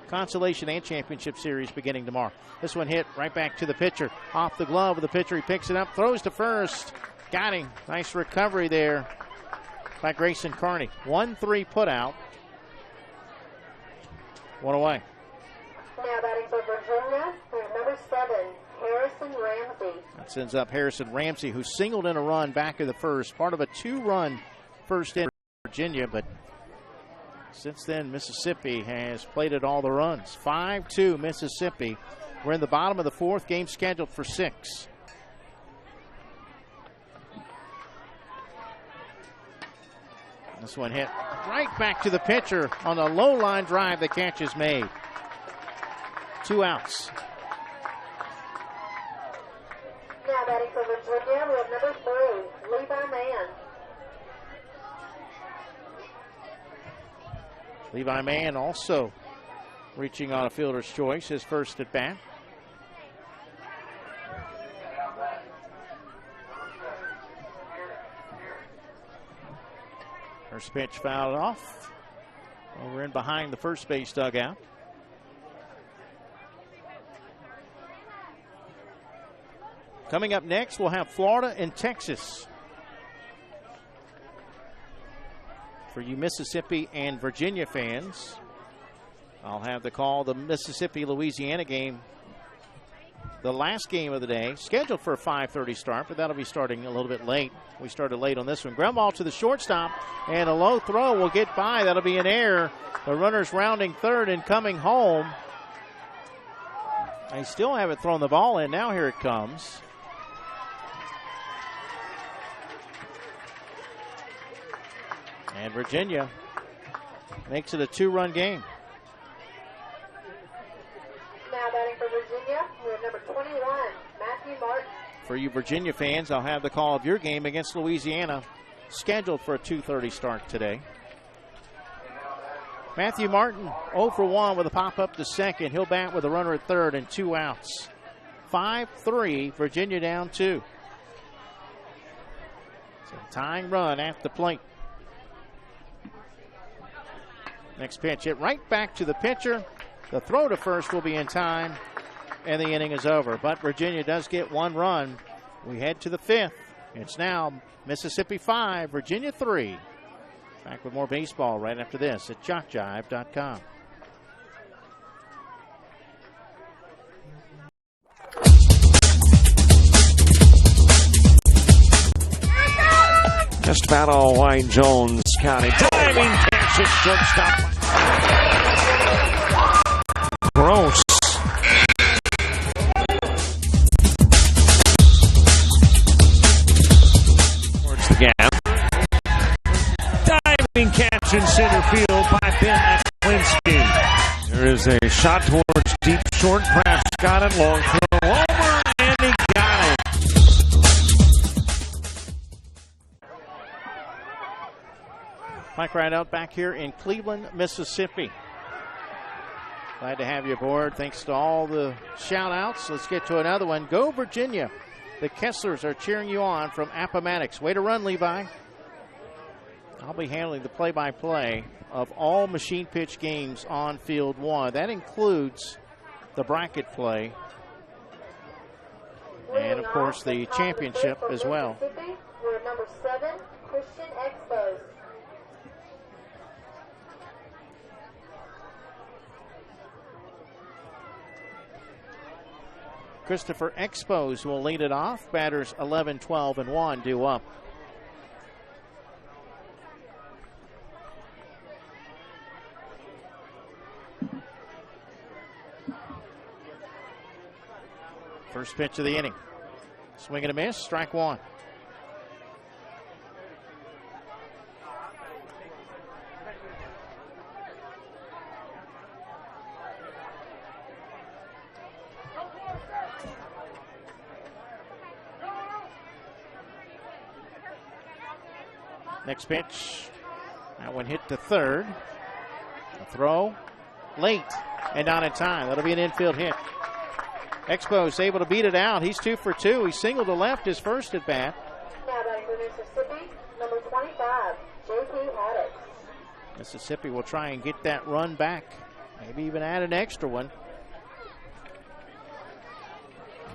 consolation and championship series beginning tomorrow. This one hit right back to the pitcher. Off the glove of the pitcher. He picks it up, throws to first. Got him. Nice recovery there by Grayson Carney. 1-3 put out. 1 away. Now batting for Virginia, we have number 7, Harrison Ramsey. That sends up Harrison Ramsey, who singled in a run back in the first, part of a 2-run first in Virginia, but since then Mississippi has plated all the runs. 5-2 Mississippi. We're in the bottom of the 4th, game scheduled for 6. This one hit right back to the pitcher on a low line drive. The catch is made. 2 outs. Now batting for Virginia, we have number 3, Levi Mann. Levi Mann also reaching on a fielder's choice, his first at bat. First pitch fouled off. Over in behind the first base dugout. Coming up next, we'll have Florida and Texas. For you Mississippi and Virginia fans, I'll have the call, the Mississippi-Louisiana game, the last game of the day, scheduled for a 5:30 start, but that'll be starting a little bit late. We started late on this one. Ground ball to the shortstop, and a low throw will get by. That'll be an error. The runner's rounding third and coming home. They still haven't thrown the ball in. Now here it comes. And Virginia makes it a 2-run game. Now batting for Virginia, we have number 21, Matthew Martin. For you Virginia fans, I'll have the call of your game against Louisiana scheduled for a 2:30 start today. Matthew Martin 0 for 1 with a pop-up to second. He'll bat with a runner at third and 2 outs. 5-3, Virginia down 2. So tying run at the plate. Next pitch, hit right back to the pitcher. The throw to first will be in time, and the inning is over. But Virginia does get 1 run. We head to the 5th. It's now Mississippi 5, Virginia 3. Back with more baseball right after this at JockJive.com. Just about all Wayne Jones County. Diving catch at shortstop. Gross. Towards the gap. Diving catch in center field by Ben Aklinski. There is a shot towards deep short. Kraft's got it. Long throw over, and he got it. Mike Rideout back here in Cleveland, Mississippi. Glad to have you aboard. Thanks to all the shout-outs. Let's get to another one. Go Virginia. The Kesslers are cheering you on from Appomattox. Way to run, Levi. I'll be handling the play-by-play of all machine pitch games on Field 1. That includes the bracket play and, of course, the championship as well. We're number 7, Christian Expos. Christopher Expos will lead it off. Batters 11, 12, and 1 due up. First pitch of the inning. Swing and a miss, strike 1. Next pitch. That one hit to third. A throw late and not in time. That'll be an infield hit. Expos able to beat it out. He's 2 for 2. He singled to left his first at bat. Now batting for Mississippi, number 25, JP Haddock. Mississippi will try and get that run back. Maybe even add an extra one.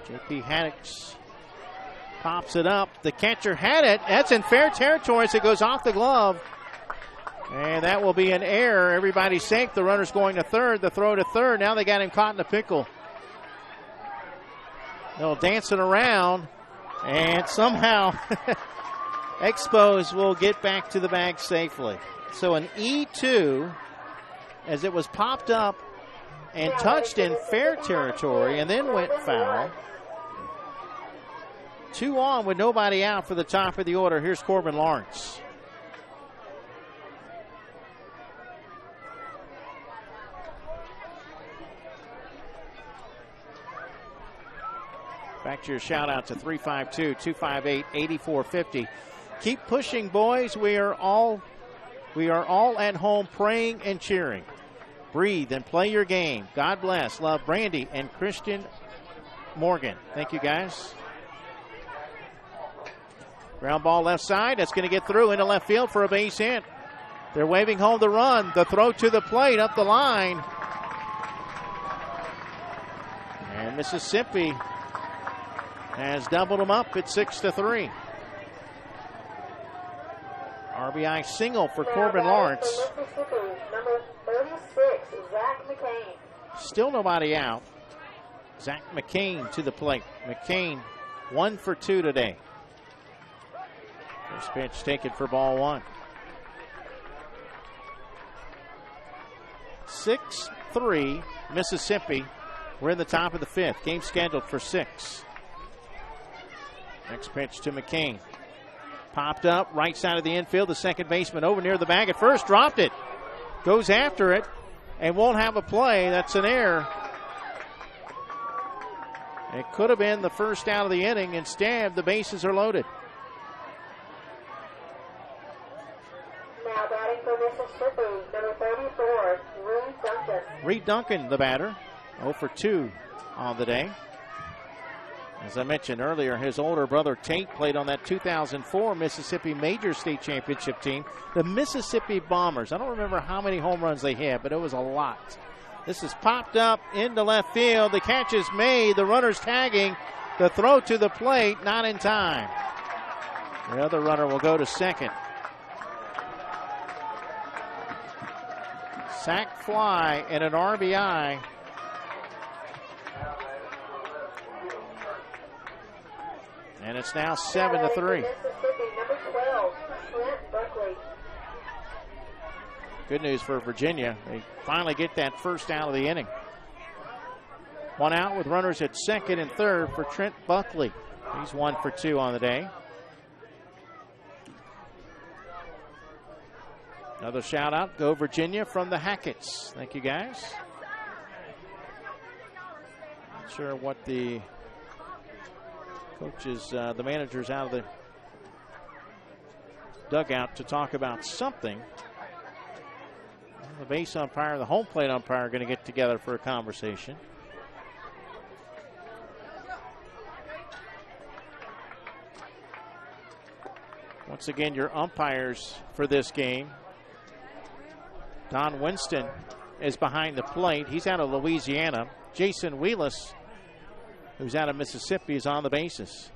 JP Haddock pops it up. The catcher had it. That's in fair territory as it goes off the glove. And that will be an error. Everybody's safe. The runner's going to third. The throw to third. Now they got him caught in a pickle. They'll dance it around. And somehow Expos will get back to the bag safely. So an E2 as it was popped up and touched in fair territory and then went foul. 2 on with nobody out for the top of the order. Here's Corbin Lawrence. Back to your shout out to 352-258-8450. Keep pushing, boys. We are all at home praying and cheering. Breathe and play your game. God bless. Love, Brandy and Christian Morgan. Thank you, guys. Ground ball left side. That's going to get through into left field for a base hit. They're waving home the run. The throw to the plate up the line. And Mississippi has doubled them up at 6-3. RBI single for Corbin Lawrence. Number 36, Zach McCain. Still nobody out. Zach McCain to the plate. McCain 1 for 2 today. First pitch taken for ball 1. 6-3 Mississippi. We're in the top of the 5th. Game scheduled for 6. Next pitch to McCain. Popped up, right side of the infield. The second baseman over near the bag at first. Dropped it. Goes after it and won't have a play. That's an error. It could have been the first out of the inning. Instead, the bases are loaded. Now batting for Mississippi, number 34, Reed Duncan. Reed Duncan, the batter, 0 for 2 on the day. As I mentioned earlier, his older brother Tate played on that 2004 Mississippi Major State Championship team, the Mississippi Bombers. I don't remember how many home runs they had, but it was a lot. This is popped up into left field. The catch is made. The runner's tagging. The throw to the plate, not in time. The other runner will go to second. Sac fly and an RBI. And it's now 7-3. Mississippi, number 12, Trent Buckley. Good news for Virginia. They finally get that first out of the inning. One out with runners at second and third for Trent Buckley. He's 1 for 2 on the day. Another shout out, go Virginia from the Hacketts. Thank you guys. Not sure what the coaches, the managers out of the dugout to talk about something. The base umpire and the home plate umpire are going to get together for a conversation. Once again, your umpires for this game. Don Winston is behind the plate. He's out of Louisiana. Jason Wheelis, who's out of Mississippi, is on the bases.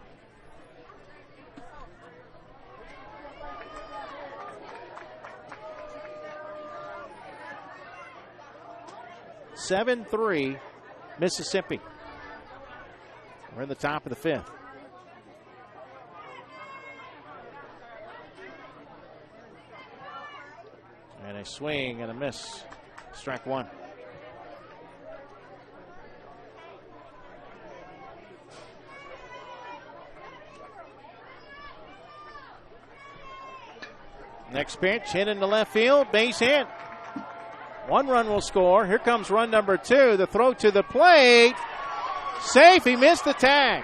(7-3) Mississippi. We're in the top of the fifth. And a swing and a miss. Strike one. Next pitch, hit into left field, base hit. One run will score. Here comes run number 2. The throw to the plate. Safe. He missed the tag.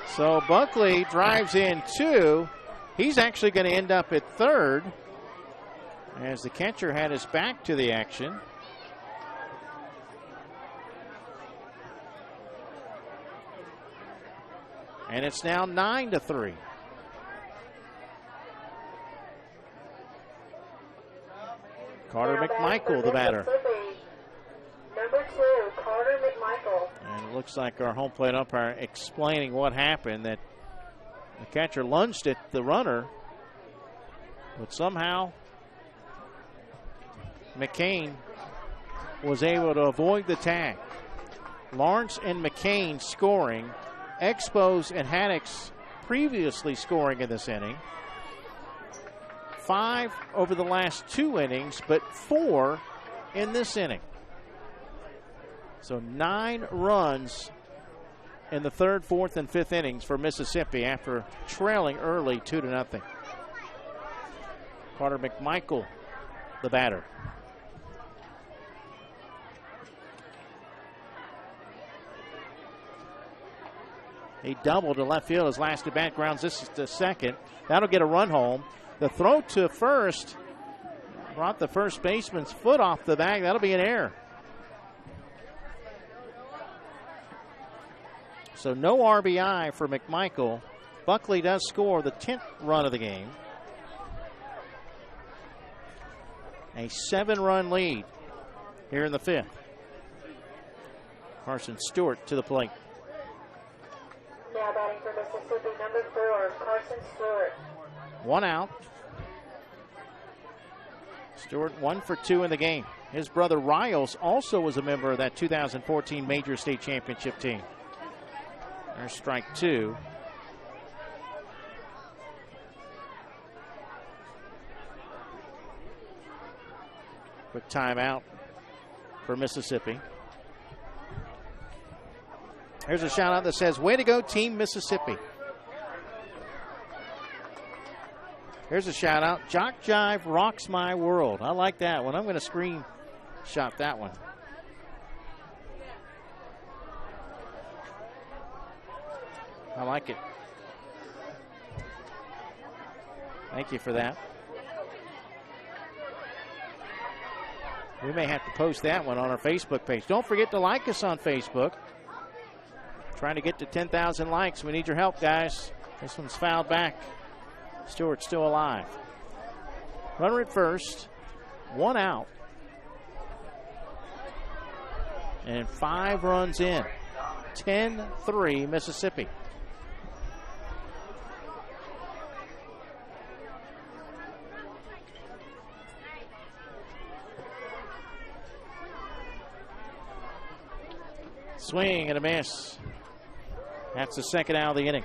So Buckley drives in 2. He's actually going to end up at third as the catcher had his back to the action. And it's now 9-3. Carter McMichael, the batter. Number 2, Carter McMichael. And it looks like our home plate umpire explaining what happened, that the catcher lunged at the runner, but somehow McCain was able to avoid the tag. Lawrence and McCain scoring. Expos and Haddix previously scoring in this inning. 5 over the last 2 innings, but 4 in this inning. So 9 runs in the 3rd, 4th, and 5th innings for Mississippi after trailing early 2-0. Carter McMichael, the batter. He doubled to left field. His last at bat grounds this is to second. That'll get a run home. The throw to first brought the first baseman's foot off the bag. That'll be an error. So no RBI for McMichael. Buckley does score the 10th run of the game. A 7-run lead here in the 5th. Carson Stewart to the plate. Now batting for Mississippi, number 4, Carson Stewart. 1 out. Stewart 1 for 2 in the game. His brother Riles also was a member of that 2014 Major State Championship team. There's strike 2. Quick timeout for Mississippi. Here's a shout out that says, "Way to go, Team Mississippi." Here's a shout out, "JockJive rocks my world." I like that one. I'm going to screenshot that one. like it. Thank you for that. We may have to post that one on our Facebook page. Don't forget to like us on Facebook. Trying to get to 10,000 likes. We need your help, guys. This one's fouled back. Stewart's still alive. Runner at first. 1 out. And 5 runs in. 10-3 Mississippi. Swing and a miss. That's the second out of the inning.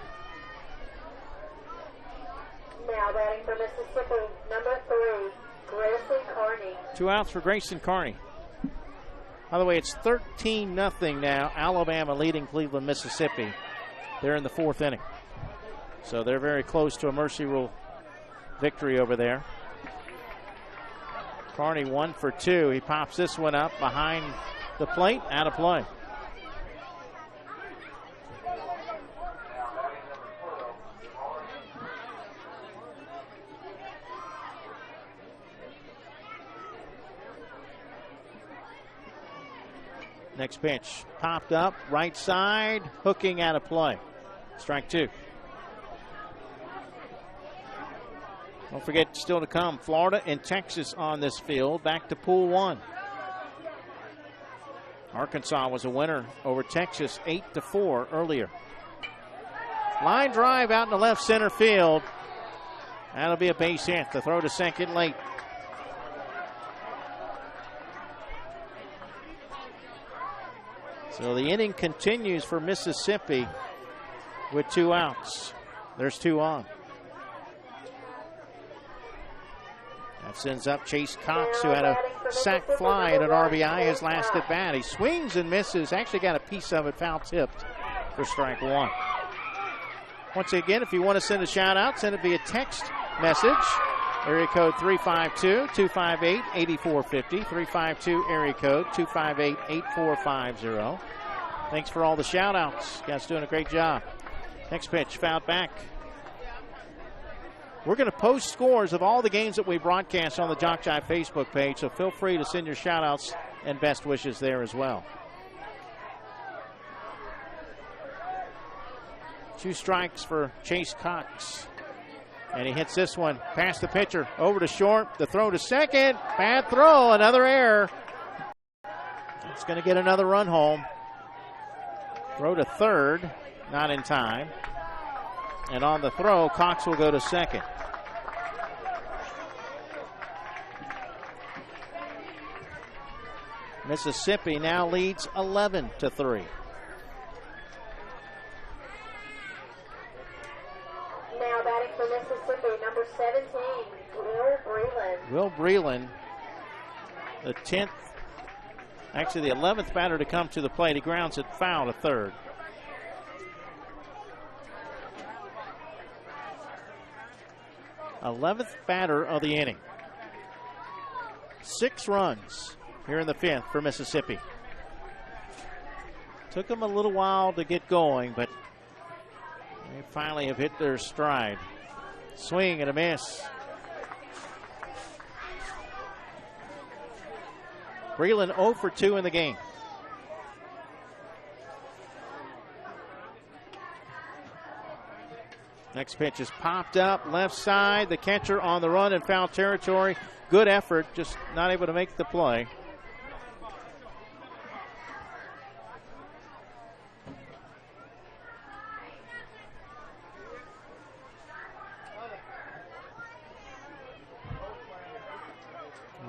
Now batting for Mississippi, number 3, Grayson Carney. 2 outs for Grayson Carney. By the way, it's 13-0 now. Alabama leading Cleveland, Mississippi. They're in the 4th inning. So they're very close to a mercy rule victory over there. Carney 1 for 2. He pops this one up behind the plate, out of play. Next pitch, popped up, right side, hooking out of play. Strike 2. Don't forget, still to come, Florida and Texas on this field. Back to Pool 1. Arkansas was a winner over Texas 8-4 earlier. Line drive out in the left center field. That'll be a base hit. The throw to second late. So the inning continues for Mississippi with 2 outs. There's 2 on. That sends up Chase Cox, who had a sac fly and an RBI his last at bat. He swings and misses. Actually got a piece of it foul tipped for strike 1. Once again, if you want to send a shout out, send it via text message. Area code 352-258-8450. 352 area code 258-8450. Thanks for all the shout outs. You guys doing a great job. Next pitch, fouled back. We're going to post scores of all the games that we broadcast on the JockJive Facebook page, so feel free to send your shout outs and best wishes there as well. 2 strikes for Chase Cox. And he hits this one past the pitcher, over to short. The throw to second. Bad throw, another error. It's going to get another run home. Throw to third, not in time. And on the throw, Cox will go to second. Mississippi now leads 11-3. Now batting for Mississippi, number 17, Will Breland. Will Breland, the 10th, actually the 11th batter to come to the plate. He grounds it foul to third. '11th batter of the inning. 6 runs here in the 5th for Mississippi. Took them a little while to get going, but they finally have hit their stride. Swing and a miss. Breland 0 for 2 in the game. Next pitch is popped up, left side. The catcher on the run in foul territory. Good effort, just not able to make the play.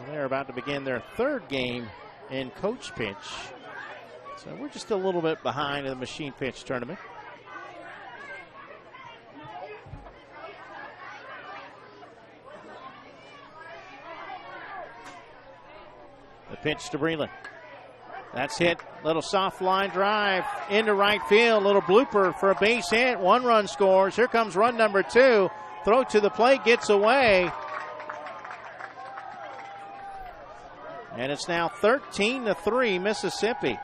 They're about to begin their 3rd game in coach pitch. So we're just a little bit behind in the machine pitch tournament. The pitch to Breland. That's hit. Little soft line drive into right field. Little blooper for a base hit. 1 run scores. Here comes run number 2. Throw to the plate, gets away. And it's now 13-3 Mississippi.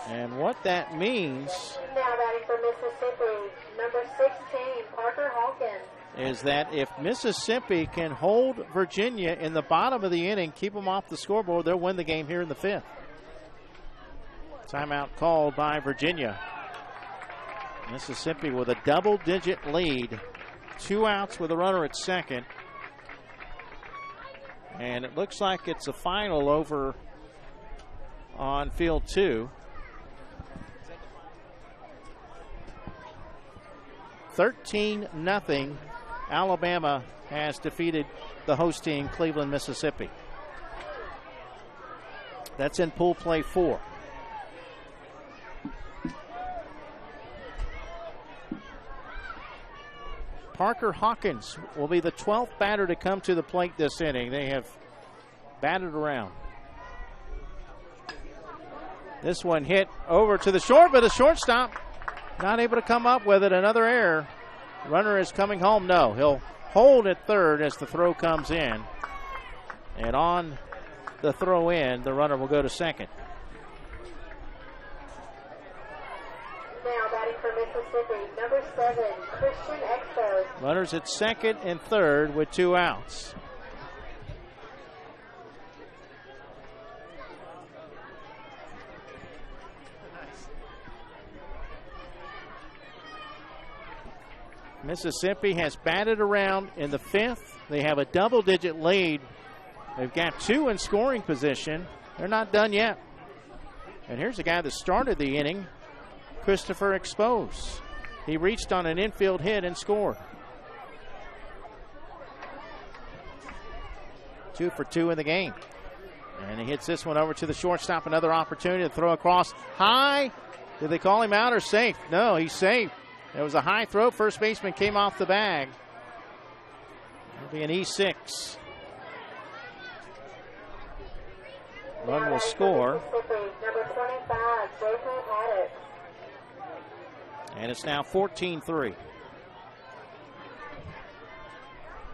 And what that means Now batting for Mississippi, number 16, Parker Hawkins. is that if Mississippi can hold Virginia in the bottom of the inning, keep them off the scoreboard, they'll win the game here in the 5th. Timeout called by Virginia. Mississippi with a double-digit lead. 2 outs with a runner at second. And it looks like it's a final over on field 2. 13-0. Alabama has defeated the host team, Cleveland, Mississippi. That's in pool play 4. Parker Hawkins will be the 12th batter to come to the plate this inning. They have batted around. This one hit over to the short, but the shortstop not able to come up with it. Another error. Runner is coming home. No, he'll hold at third as the throw comes in. And on the throw in, the runner will go to second. Now batting for Mississippi, number 7, Christian Exos. Runners at second and third with 2 outs. Mississippi has batted around in the 5th. They have a double-digit lead. They've got 2 in scoring position. They're not done yet. And here's a guy that started the inning, Christopher Expose. He reached on an infield hit and scored. 2 for 2 in the game. And he hits this one over to the shortstop. Another opportunity to throw across high. Did they call him out or safe? No, he's safe. There was a high throw. First baseman came off the bag. It'll be an E6. Run will score. Number 25, Jason Haddock. And it's now 14-3.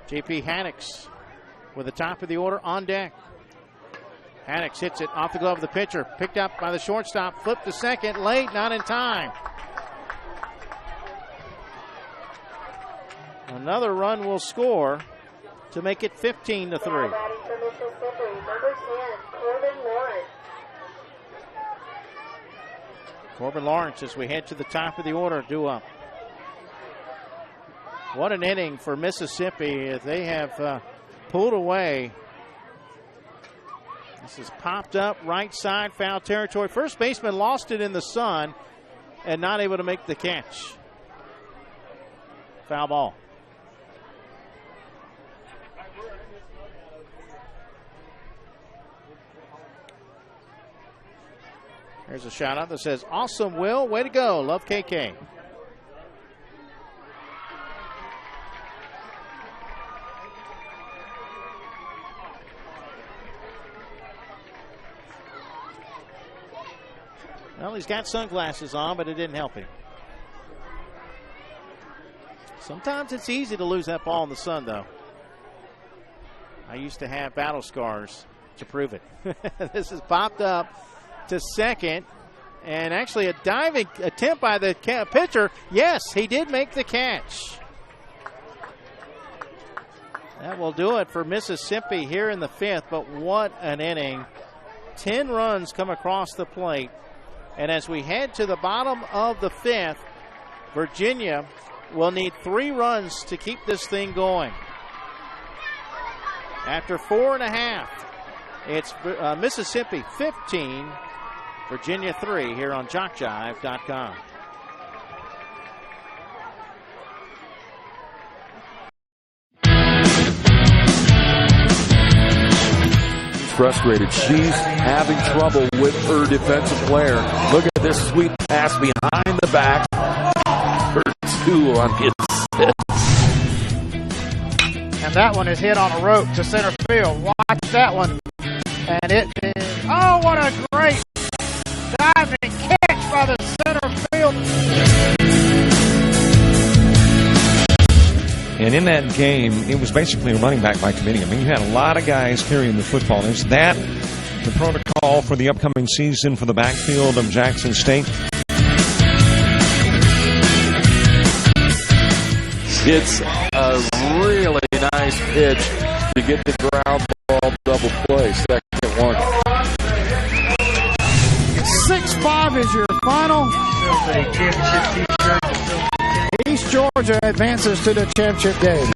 J.P. Haddocks with the top of the order on deck. Haddocks hits it off the glove of the pitcher. Picked up by the shortstop. Flipped to second. Late, not in time. Another run will score to make it 15-3. Now batting for Mississippi, number 10, Corbin Lawrence. Corbin Lawrence as we head to the top of the order, due up. What an inning for Mississippi. They have pulled away. This is popped up right side, foul territory. First baseman lost it in the sun and not able to make the catch. Foul ball. There's a shout out that says, "Awesome, Will. Way to go. Love KK." Well, he's got sunglasses on, but it didn't help him. Sometimes it's easy to lose that ball in the sun, though. I used to have battle scars to prove it. This is popped up to second, and actually a diving attempt by the pitcher. Yes, he did make the catch. That will do it for Mississippi here in the 5th, but what an inning. 10 runs come across the plate, and as we head to the bottom of the 5th, Virginia will need 3 runs to keep this thing going. After 4.5, it's Mississippi 15, Virginia 3 here on JockJive.com. Frustrated. She's having trouble with her defensive player. Look at this sweet pass behind the back. For 2 on his set. And that one is hit on a rope to center field. Watch that one. And it is, oh, what a great diving catch by the center field. And in that game, it was basically a running back by committee. I mean, you had a lot of guys carrying the football. There's that The protocol for the upcoming season for the backfield of Jackson State. It's a really nice pitch to get the ground ball double play. Second one. 6-5 is your final. East Georgia advances to the championship game.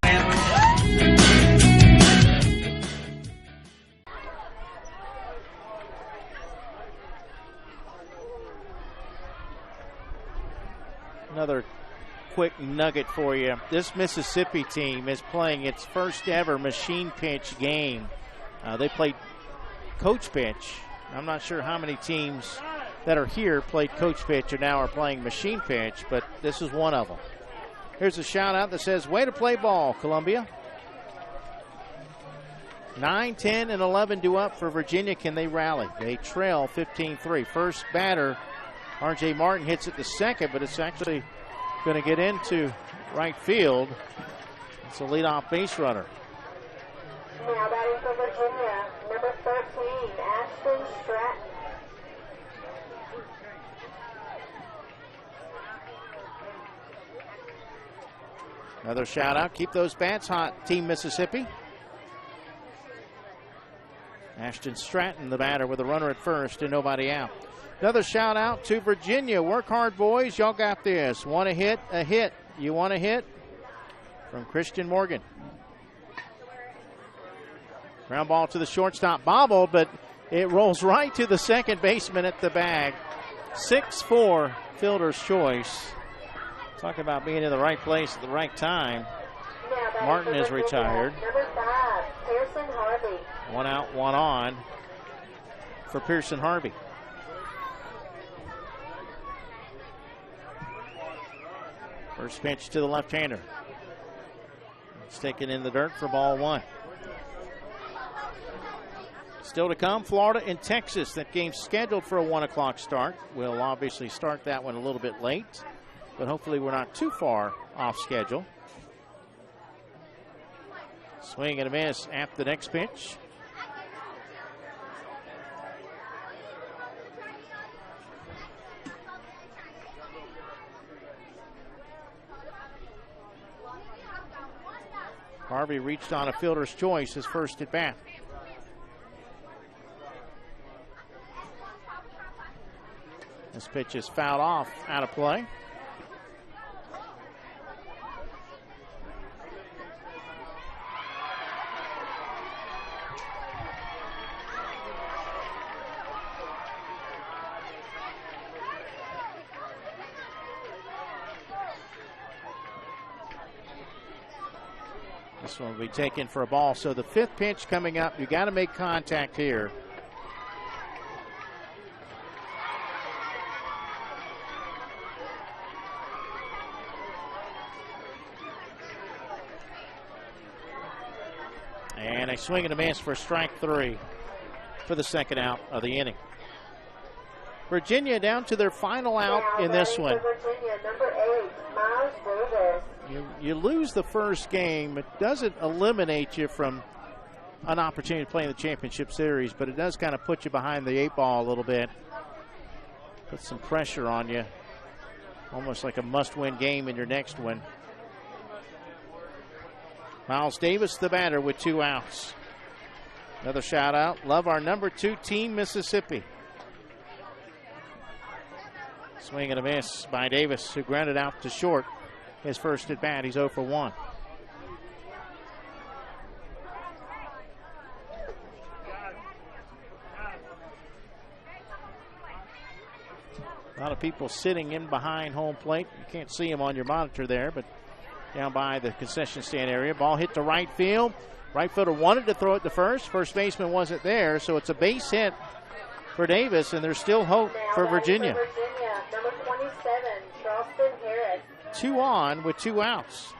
Another quick nugget for you. This Mississippi team is playing its first ever machine pitch game. They played coach pitch. I'm not sure how many teams that are here played coach pitch and now are playing machine pitch, but this is one of them. Here's a shout out that says, way to play ball, Columbia. 9, 10, and 11 due up for Virginia. Can they rally? They trail 15-3. First batter, R.J. Martin hits it to second, but it's actually going to get into right field. It's a leadoff base runner. Now batting for Virginia, number 13, Ashton Stratton. Another shout out. Keep those bats hot, Team Mississippi. Ashton Stratton, the batter, with a runner at first and nobody out. Another shout out to Virginia. Work hard, boys. Y'all got this. Want a hit? A hit. You want a hit? From Christian Morgan. Ground ball to the shortstop. Bobbled, but it rolls right to the second baseman at the bag. 6-4, fielder's choice. Talk about being in the right place at the right time. Martin is retired. Number 5, Pearson Harvey. 1 out, 1 on for Pearson Harvey. First pitch to the left-hander. It's taken in the dirt for ball 1. Still to come, Florida and Texas. That game's scheduled for a 1 o'clock start. We'll obviously start that one a little bit late, but hopefully we're not too far off schedule. Swing and a miss at the next pitch. Harvey reached on a fielder's choice his first at bat. This pitch is fouled off, out of play. This one will be taken for a ball. So the 5th pitch coming up. You got to make contact here. And a swing and a miss for strike 3 for the second out of the inning. Virginia down to their final out in this one. Virginia, number 8, Miles Davis. You lose the first game. It doesn't eliminate you from an opportunity to play in the championship series, but it does kind of put you behind the 8 ball a little bit. Put some pressure on you. Almost like a must-win game in your next one. Miles Davis, the batter, with 2 outs. Another shout out. Love our number 2 team, Mississippi. Swing and a miss by Davis, who grounded out to short. His first at bat, he's 0 for 1. A lot of people sitting in behind home plate. You can't see them on your monitor there, but down by the concession stand area. Ball hit to right field. Right fielder wanted to throw it to first. First baseman wasn't there, so it's a base hit for Davis, and there's still hope for Virginia. Virginia, number 27, Charleston Harris. 2 on with 2 outs.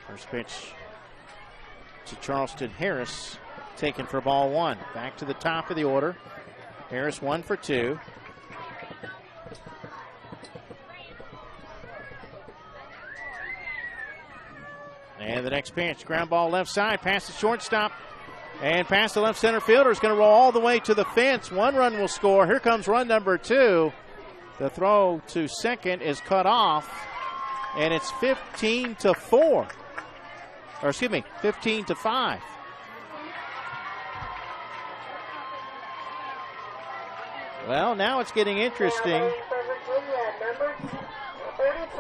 First pitch to Charleston Harris, taken for ball 1. Back to the top of the order. Harris 1 for 2. And the next pitch, ground ball left side, past the shortstop, and past the left center fielder. Is going to roll all the way to the fence. 1 run will score. Here comes run number 2. The throw to second is cut off, and it's 15-4. Or excuse me, 15-5. Well, now it's getting interesting. For Virginia, number 32,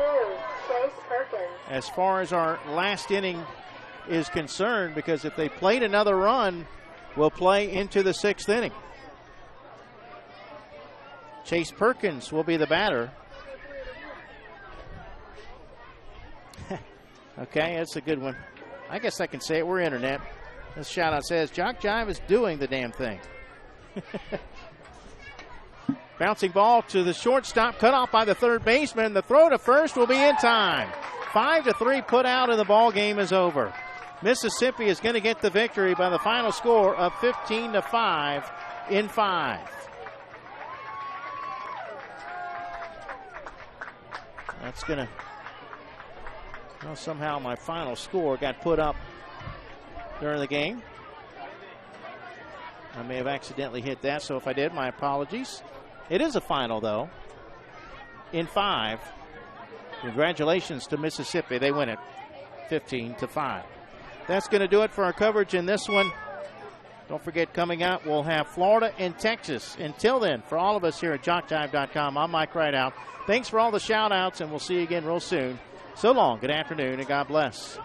Chase Perkins. As far as our last inning is concerned, because if they played another run, we'll play into the 6th inning. Chase Perkins will be the batter. Okay, that's a good one. I guess I can say it. We're internet. This shout out says, JockJive is doing the damn thing. Bouncing ball to the shortstop, cut off by the third baseman. The throw to first will be in time. 5-3 put out, and the ball game is over. Mississippi is going to get the victory by the final score of 15-5 in 5. That's going to... Well, somehow my final score got put up during the game. I may have accidentally hit that, so if I did, my apologies. It is a final, though, in 5. Congratulations to Mississippi. They win it 15-5. That's going to do it for our coverage in this one. Don't forget, coming up, we'll have Florida and Texas. Until then, for all of us here at JockJive.com, I'm Mike Rideout. Thanks for all the shout-outs, and we'll see you again real soon. So long, good afternoon, and God bless.